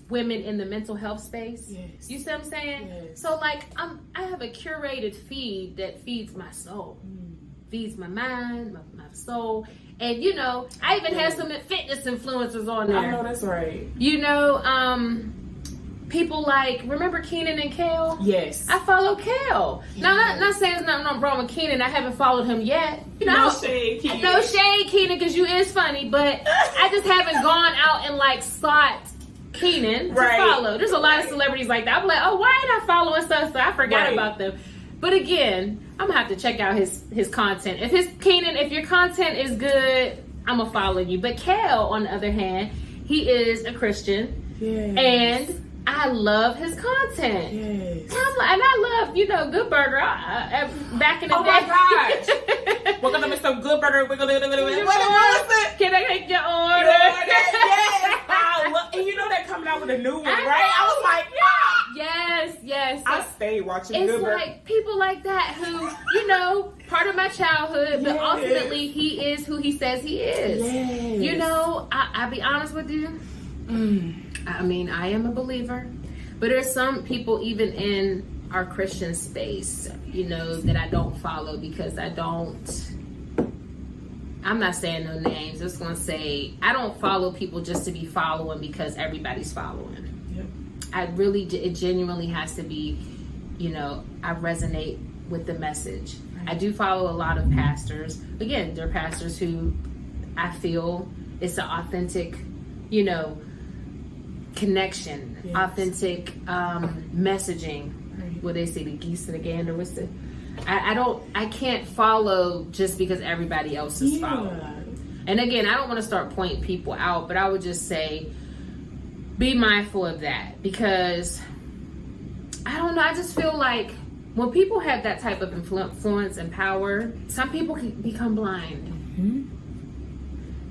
women in the mental health space. Yes. You see what I'm saying? Yes. So like, I have a curated feed that feeds my soul, feeds my mind, my soul, and you know, I even have some fitness influencers on there. I know that's right. You know, people like, remember Keenan and Kale? Yes. I follow Kale. Yes. Now, not saying there's nothing wrong with Keenan. I haven't followed him yet. You know, no shade, Keenan. No shade, Keenan, because you is funny, but I just haven't gone out and like sought Keenan to follow. There's a lot of celebrities like that. I'm like, oh, why ain't I following stuff? So I forgot about them. But again, I'm gonna have to check out his content. If your content is good, I'm gonna follow you. But Kale, on the other hand, he is a Christian. Yes. And I love his content. Yes. And I love, you know, Good Burger. Back in the day. Oh my gosh. We're gonna make some Good Burger. What is it? Can I take your order? Yes. And you know they're coming out with a new one, right? I was like, Yes. I stayed watching It's Good Burger. like people like that who, you know, part of my childhood, but ultimately he is who he says he is. Yes. You know, I'll be honest with you. I mean, I am a believer, but there's some people even in our Christian space, you know, that I don't follow because I don't I'm not saying no names. I'm just going to say, I don't follow people just to be following because everybody's following. It genuinely has to be, I resonate with the message. I do follow a lot of pastors. Again, they're pastors who I feel it's an authentic, connection, authentic messaging. Right. What they say, the geese and the gander. I can't follow just because everybody else is following. And again, I don't want to start pointing people out, but I would just say, be mindful of that, because I don't know, I just feel like when people have that type of influence and power, some people can become blind.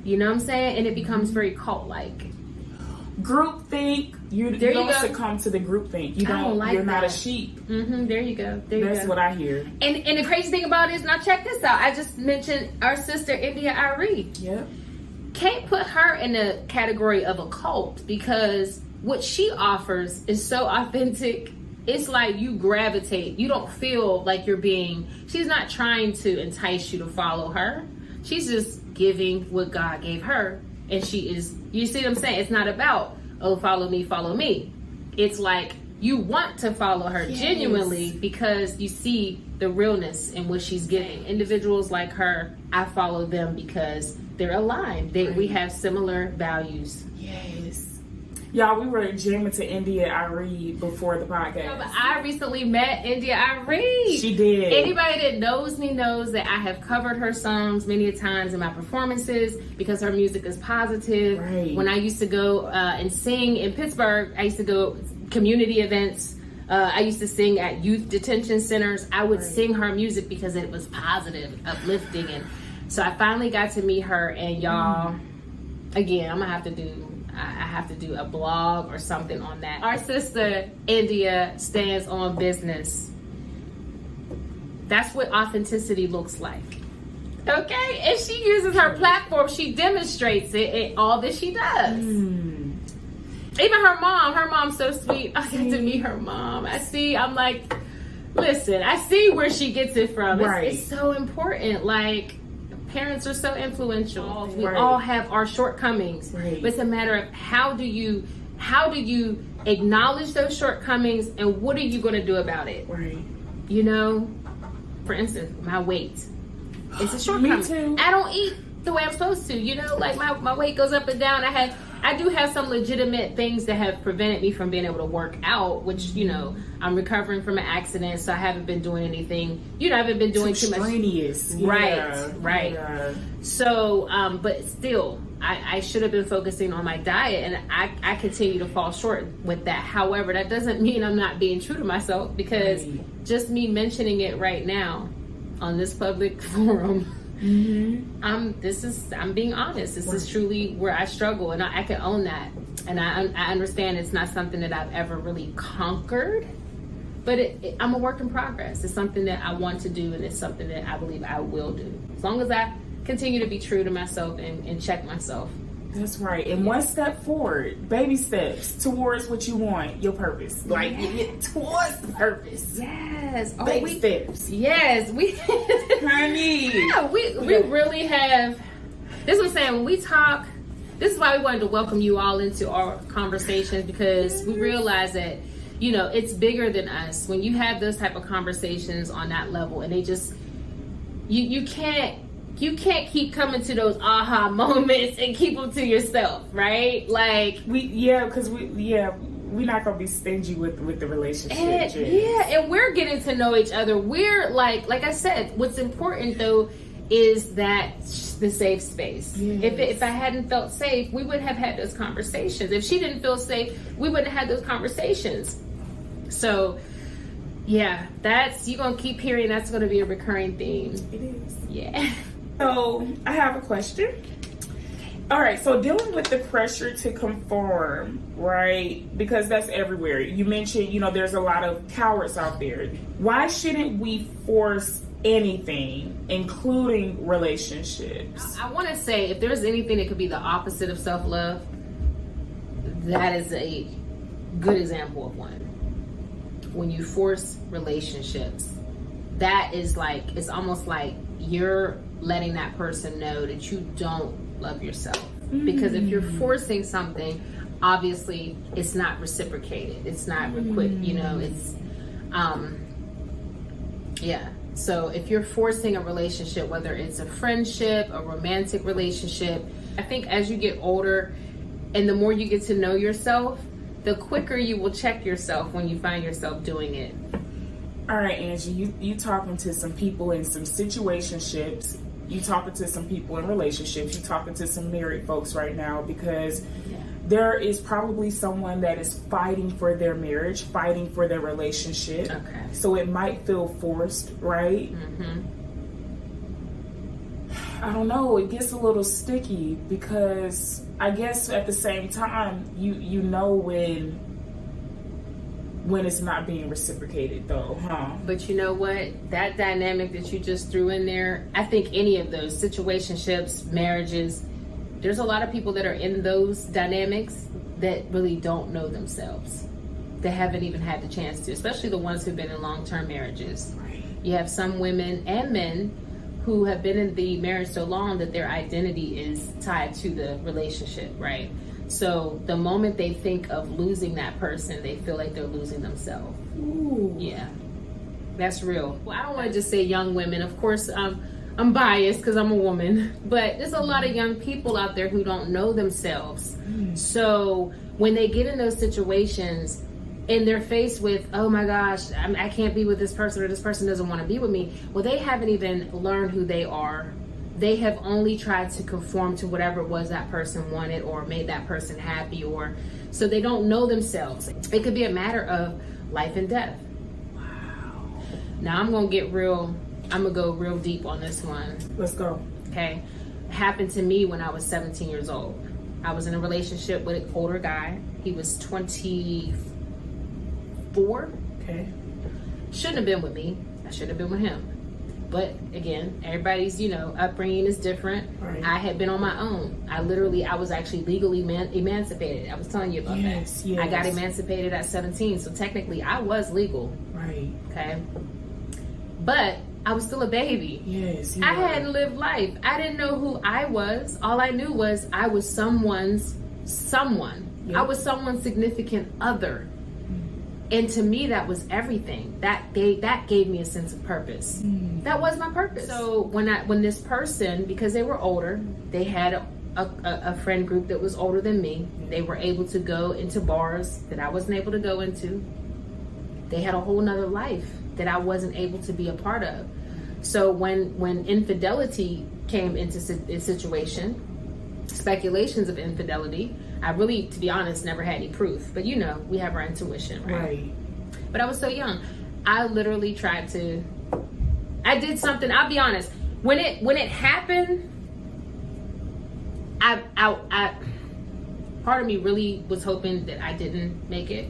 You know what I'm saying? And it becomes very cult-like. Groupthink. You don't succumb to the groupthink. You're not a sheep. There you go. That's what I hear. And the crazy thing about it is, now check this out. I just mentioned our sister India Arie. Yep. Can't put her in the category of a cult, because what she offers is so authentic. It's like you gravitate. You don't feel like she's not trying to entice you to follow her. She's just giving what God gave her. And she is, you see what I'm saying? It's not about, follow me, follow me. It's like you want to follow her genuinely because you see the realness in what she's giving. Individuals like her, I follow them because they're aligned. We have similar values. Yes. Y'all, we were jamming to India Arie before the podcast. But I recently met India Arie. She did. Anybody that knows me knows that I have covered her songs many times in my performances because her music is positive. Right. When I used to go and sing in Pittsburgh, I used to go community events. I used to sing at youth detention centers. I would sing her music because it was positive, uplifting. And so I finally got to meet her, and y'all, again, I have to do a blog or something on that. Our sister India stands on business. That's what authenticity looks like. Okay? And she uses her platform. She demonstrates it in all that she does. Even her mom's so sweet. I got to meet her mom. I'm like, listen, I see where she gets it from. It's so important. Like, parents are so influential. We all have our shortcomings. But it's a matter of how do you acknowledge those shortcomings, and what are you going to do about it? For instance, my weight. It's a shortcoming. Me too. I don't eat the way I'm supposed to. Like my weight goes up and down. I do have some legitimate things that have prevented me from being able to work out, which, I'm recovering from an accident, so I haven't been doing anything, I haven't been doing too much. Strenuous. Right. Yeah. So, but still, I should have been focusing on my diet, and I continue to fall short with that. However, that doesn't mean I'm not being true to myself, because just me mentioning it right now on this public forum, I'm being honest. This is truly where I struggle, and I can own that. And I understand it's not something that I've ever really conquered, but I'm a work in progress. It's something that I want to do, and it's something that I believe I will do, as long as I continue to be true to myself and check myself. That's right. And one step forward, baby steps towards what you want, your purpose. Like, towards the purpose. Yes. Baby steps. Yes. Honey. Yeah, we really have. This is what I'm saying. When we talk, this is why we wanted to welcome you all into our conversations, because we realize that, it's bigger than us. When you have those type of conversations on that level, and they just, you can't keep coming to those aha moments and keep them to yourself, right? Like because we're not gonna be stingy with the relationship. And we're getting to know each other. We're like I said, what's important though is that the safe space. Yes. If I hadn't felt safe, we wouldn't have had those conversations. If she didn't feel safe, we wouldn't have had those conversations. So you're gonna keep hearing that's gonna be a recurring theme. It is. Yeah. So I have a question. All right, so dealing with the pressure to conform, right? Because that's everywhere. You mentioned, there's a lot of cowards out there. Why shouldn't we force anything, including relationships? I want to say, if there's anything that could be the opposite of self-love, that is a good example of one. When you force relationships, that is like, it's almost like you're letting that person know that you don't love yourself. Because if you're forcing something, obviously it's not reciprocated. It's not it's so if you're forcing a relationship, whether it's a friendship, a romantic relationship, I think as you get older and the more you get to know yourself, the quicker you will check yourself when you find yourself doing it. All right, Angee, you talking to some people in some situationships. You talking to some people in relationships. You talking to some married folks right now, because there is probably someone that is fighting for their marriage, fighting for their relationship. Okay. So it might feel forced, right? I don't know. It gets a little sticky, because I guess at the same time, you know when it's not being reciprocated, though, huh? But you know what? That dynamic that you just threw in there, I think any of those situationships, marriages, there's a lot of people that are in those dynamics that really don't know themselves. They haven't even had the chance to, especially the ones who've been in long-term marriages. Right. You have some women and men who have been in the marriage so long that their identity is tied to the relationship, right? So the moment they think of losing that person, they feel like they're losing themselves. Ooh. Yeah, that's real. Well, I don't want to just say young women. Of course, I'm biased because I'm a woman, but there's a lot of young people out there who don't know themselves. So when they get in those situations and they're faced with, oh my gosh, I can't be with this person, or this person doesn't want to be with me. Well, they haven't even learned who they are. They have only tried to conform to whatever it was that person wanted or made that person happy, or so they don't know themselves. It could be a matter of life and death. Wow. Now I'm going to go real deep on this one. Let's go. Okay. It happened to me when I was 17 years old. I was in a relationship with an older guy. He was 24. Okay. Shouldn't have been with me. I should have been with him. But again, everybody's, upbringing is different. Right. I had been on my own. I was actually legally emancipated. I was telling you about that. Yes. I got emancipated at 17. So technically I was legal. Right. Okay. But I was still a baby. Yes. I hadn't lived life. I didn't know who I was. All I knew was I was someone. Yep. I was someone's significant other. And to me, that was everything. That gave me a sense of purpose. That was my purpose. So when this person, because they were older, they had a friend group that was older than me. They were able to go into bars that I wasn't able to go into. They had a whole nother life that I wasn't able to be a part of. So when infidelity came into the situation, speculations of infidelity, I really, to be honest, never had any proof. But we have our intuition, right? But I was so young. I literally I did something. I'll be honest. When it happened, I part of me really was hoping that I didn't make it.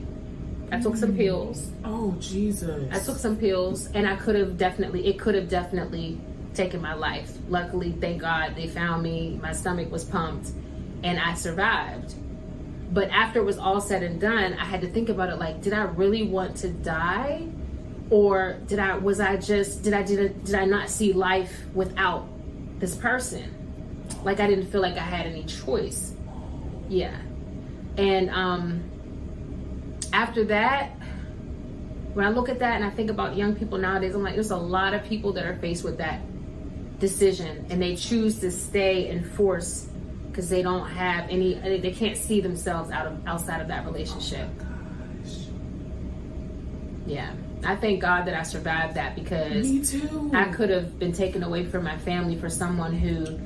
I took some pills. Oh, Jesus. I took some pills, and it could have definitely taken my life. Luckily, thank God, they found me. My stomach was pumped, and I survived. But after it was all said and done, I had to think about it. Like, did I really want to die, or did I not see life without this person? Like, I didn't feel like I had any choice. Yeah. And after that, when I look at that and I think about young people nowadays, I'm like, there's a lot of people that are faced with that decision, and they choose to stay and force because they don't have they can't see themselves outside of that relationship. Oh gosh. Yeah. I thank God that I survived that, because Me too. I could have been taken away from my family for someone who,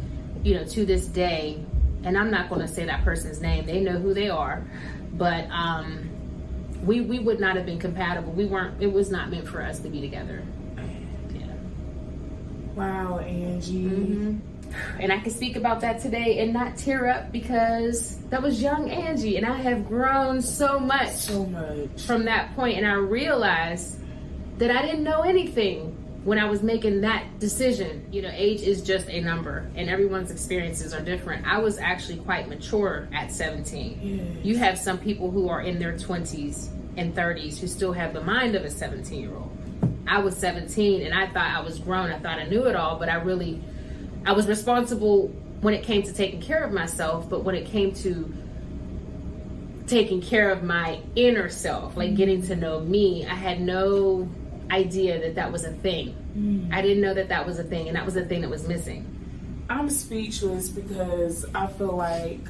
to this day, and I'm not going to say that person's name, they know who they are, but we would not have been compatible. It was not meant for us to be together. Yeah. Wow, Angee. Mm-hmm. And I can speak about that today and not tear up, because that was young Angee, and I have grown so much from that point. And I realized that I didn't know anything when I was making that decision. Age is just a number, and everyone's experiences are different. I was actually quite mature at 17. Yes. You have some people who are in their 20s and 30s who still have the mind of a 17-year-old. I was 17 and I thought I was grown. I thought I knew it all, but I was responsible when it came to taking care of myself, but when it came to taking care of my inner self, like getting to know me, I had no idea that was a thing. I didn't know that was a thing, and that was the thing that was missing. I'm speechless because I feel like,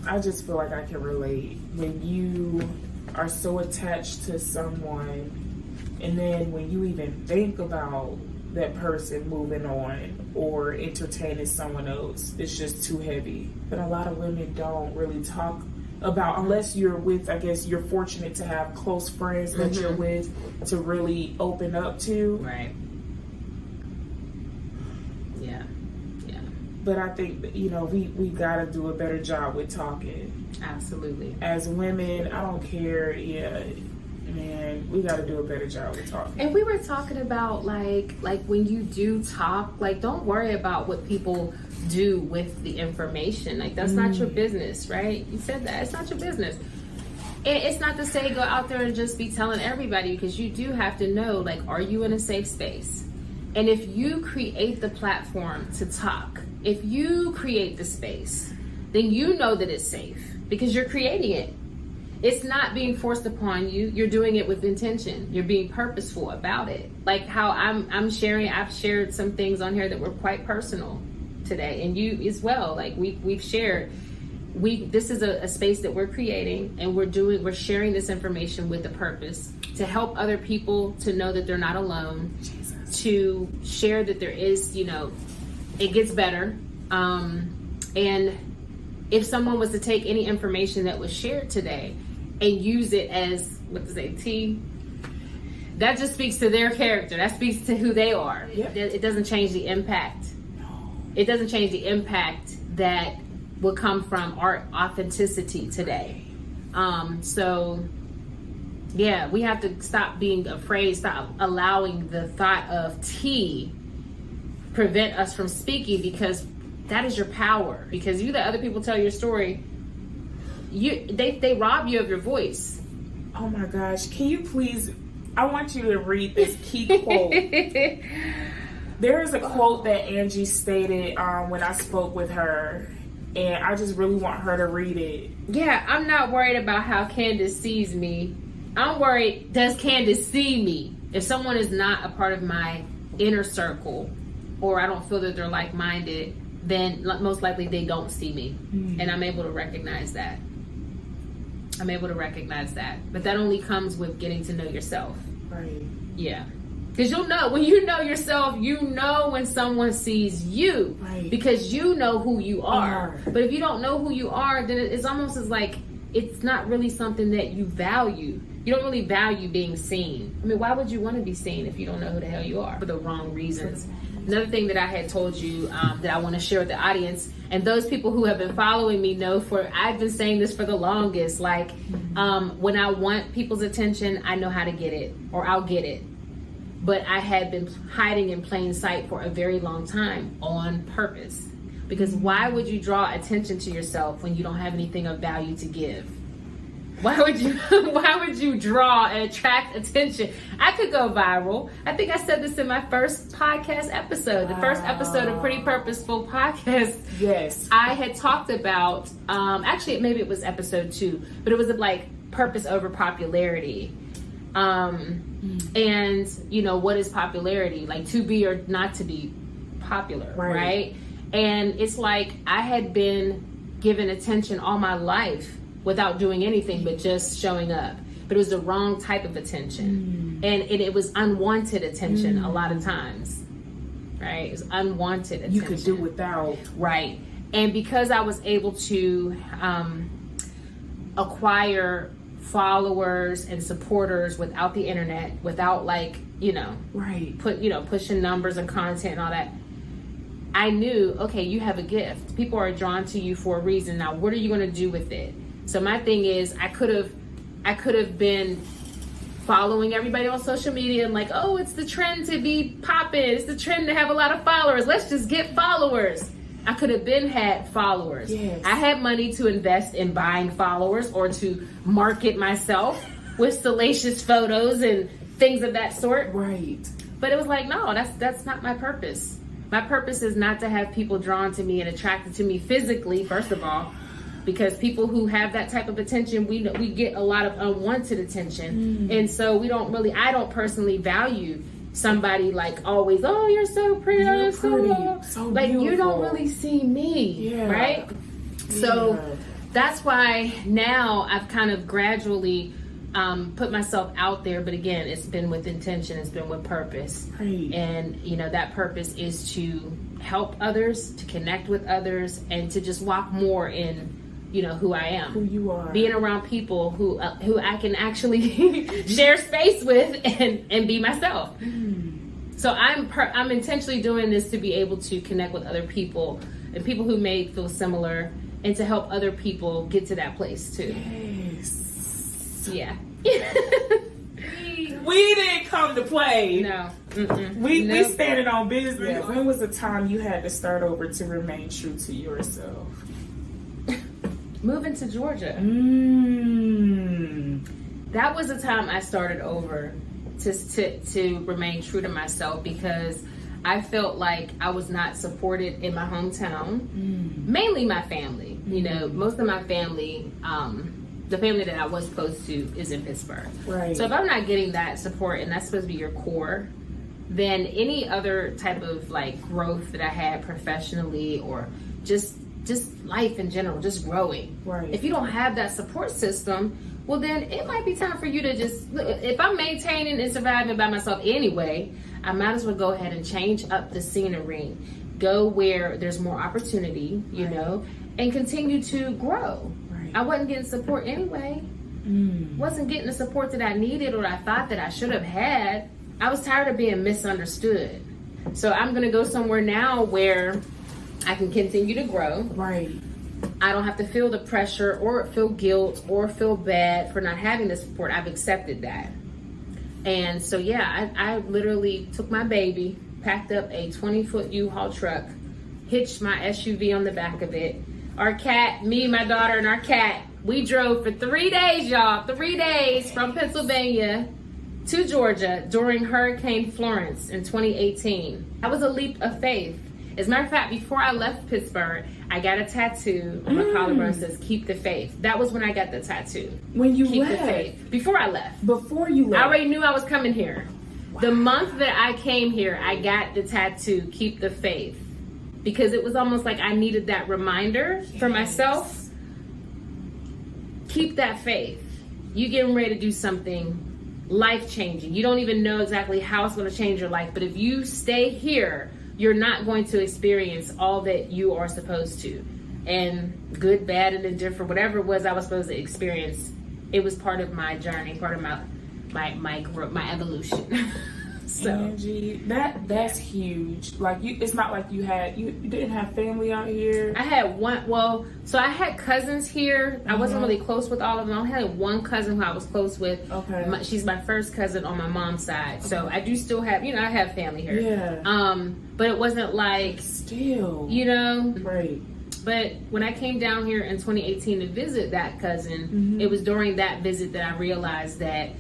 I just feel like I can relate. When you are so attached to someone, and then when you even think about that person moving on or entertaining someone else, it's just too heavy. But a lot of women don't really talk about, unless you're with, I guess you're fortunate to have close friends that you're with to really open up to. Right. Yeah. But I think that, we gotta do a better job with talking. Absolutely. As women, I don't care. Man, we gotta do a better job with talking. And we were talking about like when you do talk, like don't worry about what people do with the information. Like that's not your business, right? You said that. It's not your business. And it's not to say go out there and just be telling everybody, because you do have to know, like, are you in a safe space? And if you create the platform to talk, if you create the space, then you know that it's safe because you're creating it. It's not being forced upon you. You're doing it with intention. You're being purposeful about it. Like how I've shared some things on here that were quite personal today, and you as well. Like we've shared. This is a space that we're creating, and we're sharing this information with a purpose to help other people to know that they're not alone. Jesus. To share that there is, it gets better. And if someone was to take any information that was shared today and use it as, that just speaks to their character. That speaks to who they are. Yep. It doesn't change the impact. It doesn't change the impact that will come from our authenticity today. We have to stop being afraid, stop allowing the thought of tea prevent us from speaking, because that is your power. Because you let other people tell your story, they rob you of your voice. Oh my gosh, can you please, I want you to read this key quote. There is a quote that Angee stated when I spoke with her, and I just really want her to read it. Yeah, I'm not worried about how Candace sees me. I'm worried, does Candace see me? If someone is not a part of my inner circle, or I don't feel that they're like-minded, then most likely they don't see me. And I'm able to recognize that. But that only comes with getting to know yourself. Right. Yeah. Because you'll know, when you know yourself, you know when someone sees you. Right. Because you know who you are. But if you don't know who you are, then it's almost as like it's not really something that you value. You don't really value being seen. I mean, why would you want to be seen if you don't know who the hell you are? For the wrong reasons. Another thing that I had told you that I want to share with the audience, and those people who have been following me know, I've been saying this for the longest, like when I want people's attention, I know how to get it, or I'll get it. But I had been hiding in plain sight for a very long time on purpose. Because why would you draw attention to yourself when you don't have anything of value to give? Why would you draw and attract attention? I could go viral. I think I said this in my first podcast episode, the first episode of Pretty Purposeful Podcast. Yes. I had talked about, actually maybe it was episode 2, but it was like purpose over popularity. And what is popularity? Like to be or not to be popular, right? And it's like I had been given attention all my life without doing anything but just showing up. But it was the wrong type of attention. And it was unwanted attention a lot of times, right? It was unwanted attention. You could do without. Right. And because I was able to acquire followers and supporters without the internet, without pushing numbers and content and all that, I knew, okay, you have a gift. People are drawn to you for a reason. Now, what are you going to do with it? So my thing is, I could have been following everybody on social media and like, oh, it's the trend to be popping. It's the trend to have a lot of followers. Let's just get followers. I could have had followers. Yes. I had money to invest in buying followers or to market myself with salacious photos and things of that sort. Right. But it was like, no, that's not my purpose. My purpose is not to have people drawn to me and attracted to me physically, first of all, because people who have that type of attention, we get a lot of unwanted attention. And so I don't personally value somebody like always, oh, you're so pretty, you're so like beautiful. You don't really see me, right? So that's why now I've kind of gradually put myself out there, but again, it's been with intention, it's been with purpose. Right. And that purpose is to help others, to connect with others, and to just walk more in who I am, who you are, being around people who I can actually share space with and be myself. So I'm intentionally doing this to be able to connect with other people and people who may feel similar, and to help other people get to that place too. Yes. Yeah. We didn't come to play. No. We standing on business. Yeah. When was the time you had to start over to remain true to yourself? Moving to Georgia. That was the time I started over to remain true to myself, because I felt like I was not supported in my hometown. Mainly my family. Most of my family, the family that I was close to is in Pittsburgh. Right. So if I'm not getting that support, and that's supposed to be your core, then any other type of like growth that I had professionally, or just life in general, just growing. Right. If you don't have that support system, well then it might be time for you to just, if I'm maintaining and surviving by myself anyway, I might as well go ahead and change up the scenery, go where there's more opportunity, and continue to grow. Right. I wasn't getting support anyway. Wasn't getting the support that I needed or I thought that I should have had. I was tired of being misunderstood. So I'm going to go somewhere now where I can continue to grow. Right. I don't have to feel the pressure or feel guilt or feel bad for not having the support. I've accepted that. And so, I literally took my baby, packed up a 20-foot U-Haul truck, hitched my SUV on the back of it. Our cat, me, my daughter, and our cat, we drove for 3 days, y'all. 3 days from Pennsylvania to Georgia during Hurricane Florence in 2018. That was a leap of faith. As a matter of fact, before I left Pittsburgh, I got a tattoo on my collarbone that says, "Keep the faith." That was when I got the tattoo. When you Keep left? the faith. Before I left. Before you left? I already knew I was coming here. Wow. The month that I came here, I got the tattoo, "Keep the faith." Because it was almost like I needed that reminder for myself. Keep that faith. You getting ready to do something life-changing. You don't even know exactly how it's going to change your life. But if you stay here, you're not going to experience all that you are supposed to. And good, bad, and indifferent, whatever it was I was supposed to experience, it was part of my journey, part of my growth, my evolution. So Angee, that's huge. Like it's not like you didn't have family out here. I had one. Well, so I had cousins here. I wasn't really close with all of them. I had one cousin who I was close with. Okay. She's my first cousin on my mom's side. Okay. So I do still have, I have family here. Yeah. But it wasn't like still, right. But when I came down here in 2018 to visit that cousin, it was during that visit that I realized that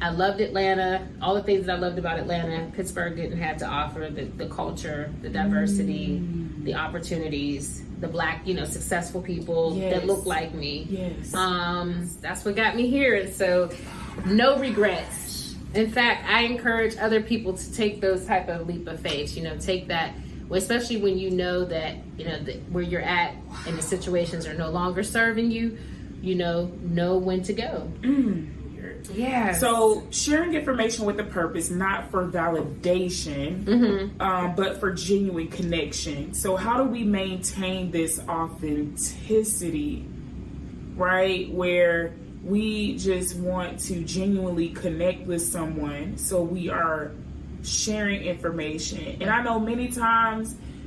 I loved Atlanta. All the things that I loved about Atlanta, Pittsburgh didn't have to offer: the culture, the diversity, the opportunities, the Black, successful people that look like me. Yes. That's what got me here. And so, no regrets. In fact, I encourage other people to take those type of leap of faith. Take that, especially when you know that where you're at and the situations are no longer serving you. Know when to go. Yeah. So sharing information with a purpose, not for validation, but for genuine connection. So how do we maintain this authenticity, right? Where we just want to genuinely connect with someone. So we are sharing information. And I know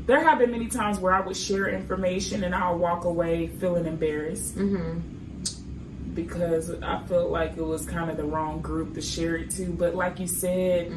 there have been many times where I would share information and I'll walk away feeling embarrassed. Because I felt like it was kind of the wrong group to share it to. But like you said,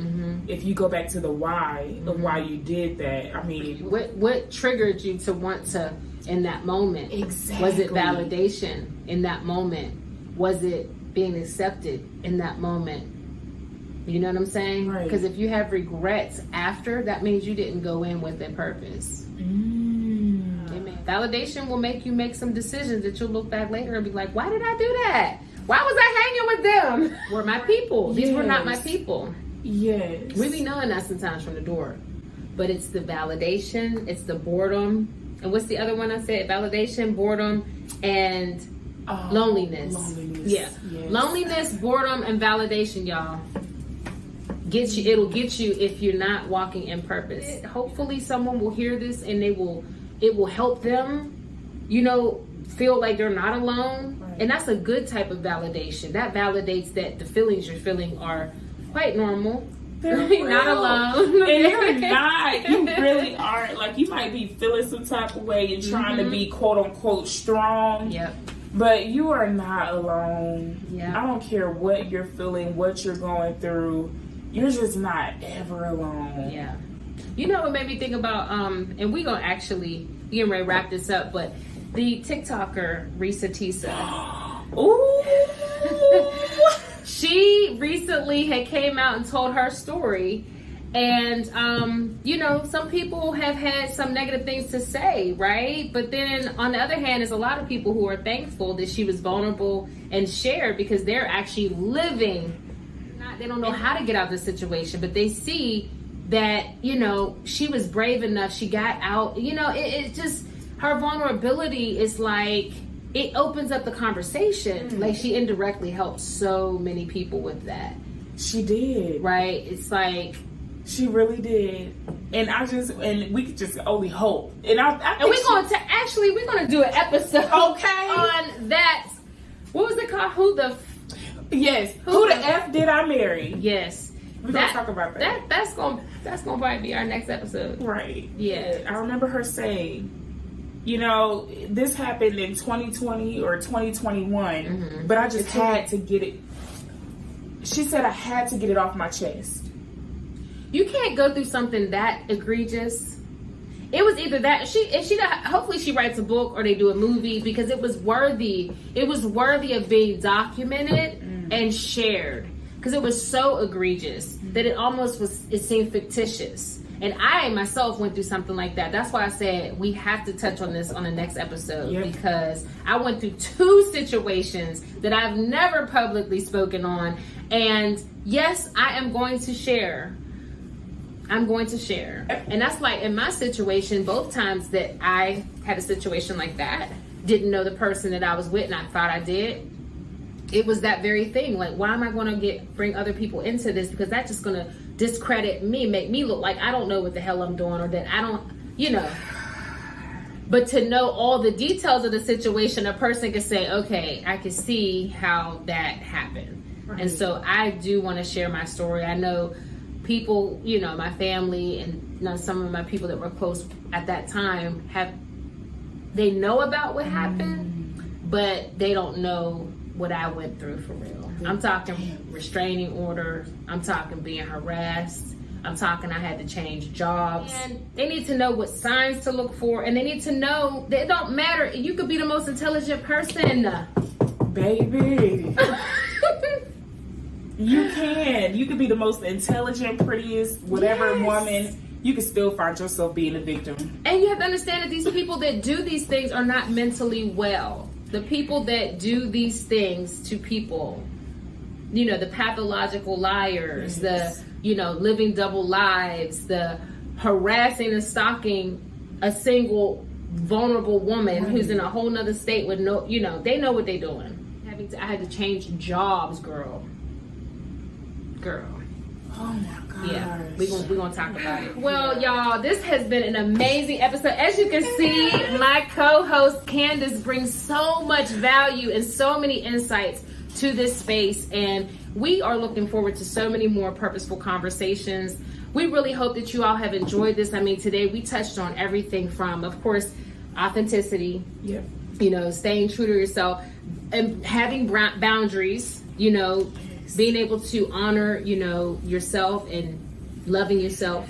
if you go back to the why of why you did that, I mean... What triggered you to want to, in that moment? Exactly. Was it validation in that moment? Was it being accepted in that moment? You know what I'm saying? Right. Because if you have regrets after, that means you didn't go in with a purpose. Amen. Validation will make you make some decisions that you'll look back later and be like, why did I do that? Why was I hanging with them? Were my people. These were not my people. Yes. We be knowing that sometimes from the door. But it's the validation, it's the boredom. And what's the other one I said? Validation, boredom, and loneliness. Yeah. Yes. Loneliness, boredom, and validation, y'all. It'll get you if you're not walking in purpose. Hopefully someone will hear this and it will help them, feel like they're not alone. Right. And that's a good type of validation. That validates that the feelings you're feeling are quite normal. You're not alone. And you're not. You really aren't. Like, you might be feeling some type of way and trying to be quote unquote strong. Yep. But you are not alone. Yeah. I don't care what you're feeling, what you're going through. You're just not ever alone. Yeah. You know what made me think about, and we're going to actually, getting ready to wrap this up, but the TikToker, Risa Tisa. Ooh. She recently had came out and told her story. And, some people have had some negative things to say, right? But then on the other hand, there's a lot of people who are thankful that she was vulnerable and shared because they're actually living. They don't know how to get out of the situation, but they see that, she was brave enough. She got out, it just, her vulnerability is like, it opens up the conversation. Mm-hmm. Like, she indirectly helped so many people with that. She did. Right? It's like, she really did. And we could just only hope. And we're going to do an episode okay on that. What was it called? Who the F did I marry? Yes. We're going to talk about that. That's going to probably be our next episode. Right. Yeah. I remember her saying, this happened in 2020 or 2021, but I just had to get it. She said I had to get it off my chest. You can't go through something that egregious. It was either that hopefully she writes a book or they do a movie because it was worthy. It was worthy of being documented and shared because it was so egregious that it seemed fictitious. And I myself went through something like that. That's why I said we have to touch on this on the next episode because I went through 2 situations that I've never publicly spoken on. And yes, I am going to share. I'm going to share. And that's like in my situation, both times that I had a situation like that, didn't know the person that I was with and I thought I did. It was that very thing. Like, why am I going to bring other people into this? Because that's just going to discredit me, make me look like I don't know what the hell I'm doing or that I don't, But to know all the details of the situation, a person can say, okay, I can see how that happened. Right. And so I do want to share my story. I know people, my family and some of my people that were close at that time they know about what happened, but they don't know what I went through for real. I'm talking restraining orders. I'm talking being harassed. I'm talking I had to change jobs. And they need to know what signs to look for. And they need to know that it don't matter. You could be the most intelligent person. Baby. You can. You could be the most intelligent, prettiest, whatever woman. You can still find yourself being a victim. And you have to understand that these people that do these things are not mentally well. The people that do these things to people, the pathological liars, the, living double lives, the harassing and stalking a single vulnerable woman who's in a whole nother state with no, they know what they're doing. I had to change jobs, girl. Oh my God. Yeah, we're gonna talk about it. Well, y'all, this has been an amazing episode. As you can see, my co-host Candace brings so much value and so many insights to this space, and we are looking forward to so many more purposeful conversations. We really hope that you all have enjoyed this. I mean, today we touched on everything from, of course, authenticity, staying true to yourself, and having boundaries, being able to honor, yourself and loving yourself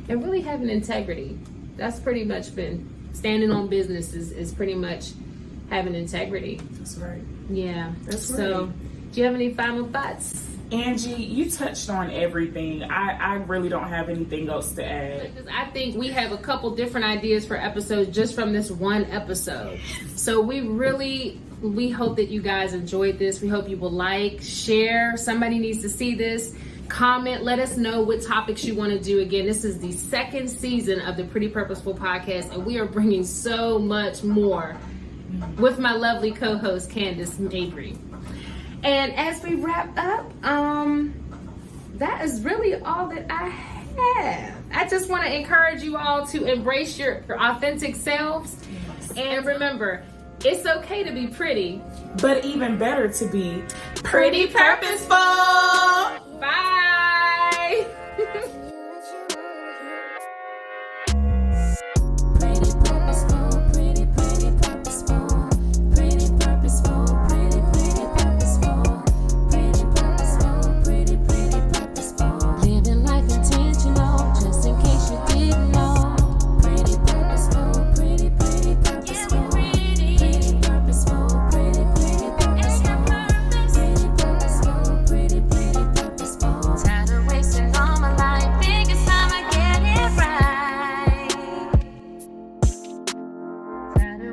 and really having integrity. That's pretty much been standing on business is pretty much having integrity. That's right. Yeah. That's right. So, do you have any final thoughts? Angee, you touched on everything. I really don't have anything else to add. I think we have a couple different ideas for episodes just from this one episode. So we hope that you guys enjoyed this. We hope you will like, share. Somebody needs to see this. Comment. Let us know what topics you want to do. Again, this is the second season of the Pretty Purposeful Podcast, and we are bringing so much more with my lovely co-host, Candace Mabry. And as we wrap up, that is really all that I have. I just want to encourage you all to embrace your authentic selves. And remember, it's okay to be pretty, but even better to be pretty purposeful. Bye.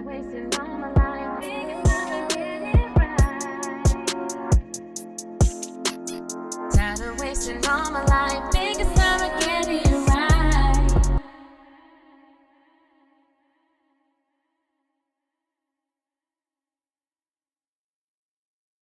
Wasting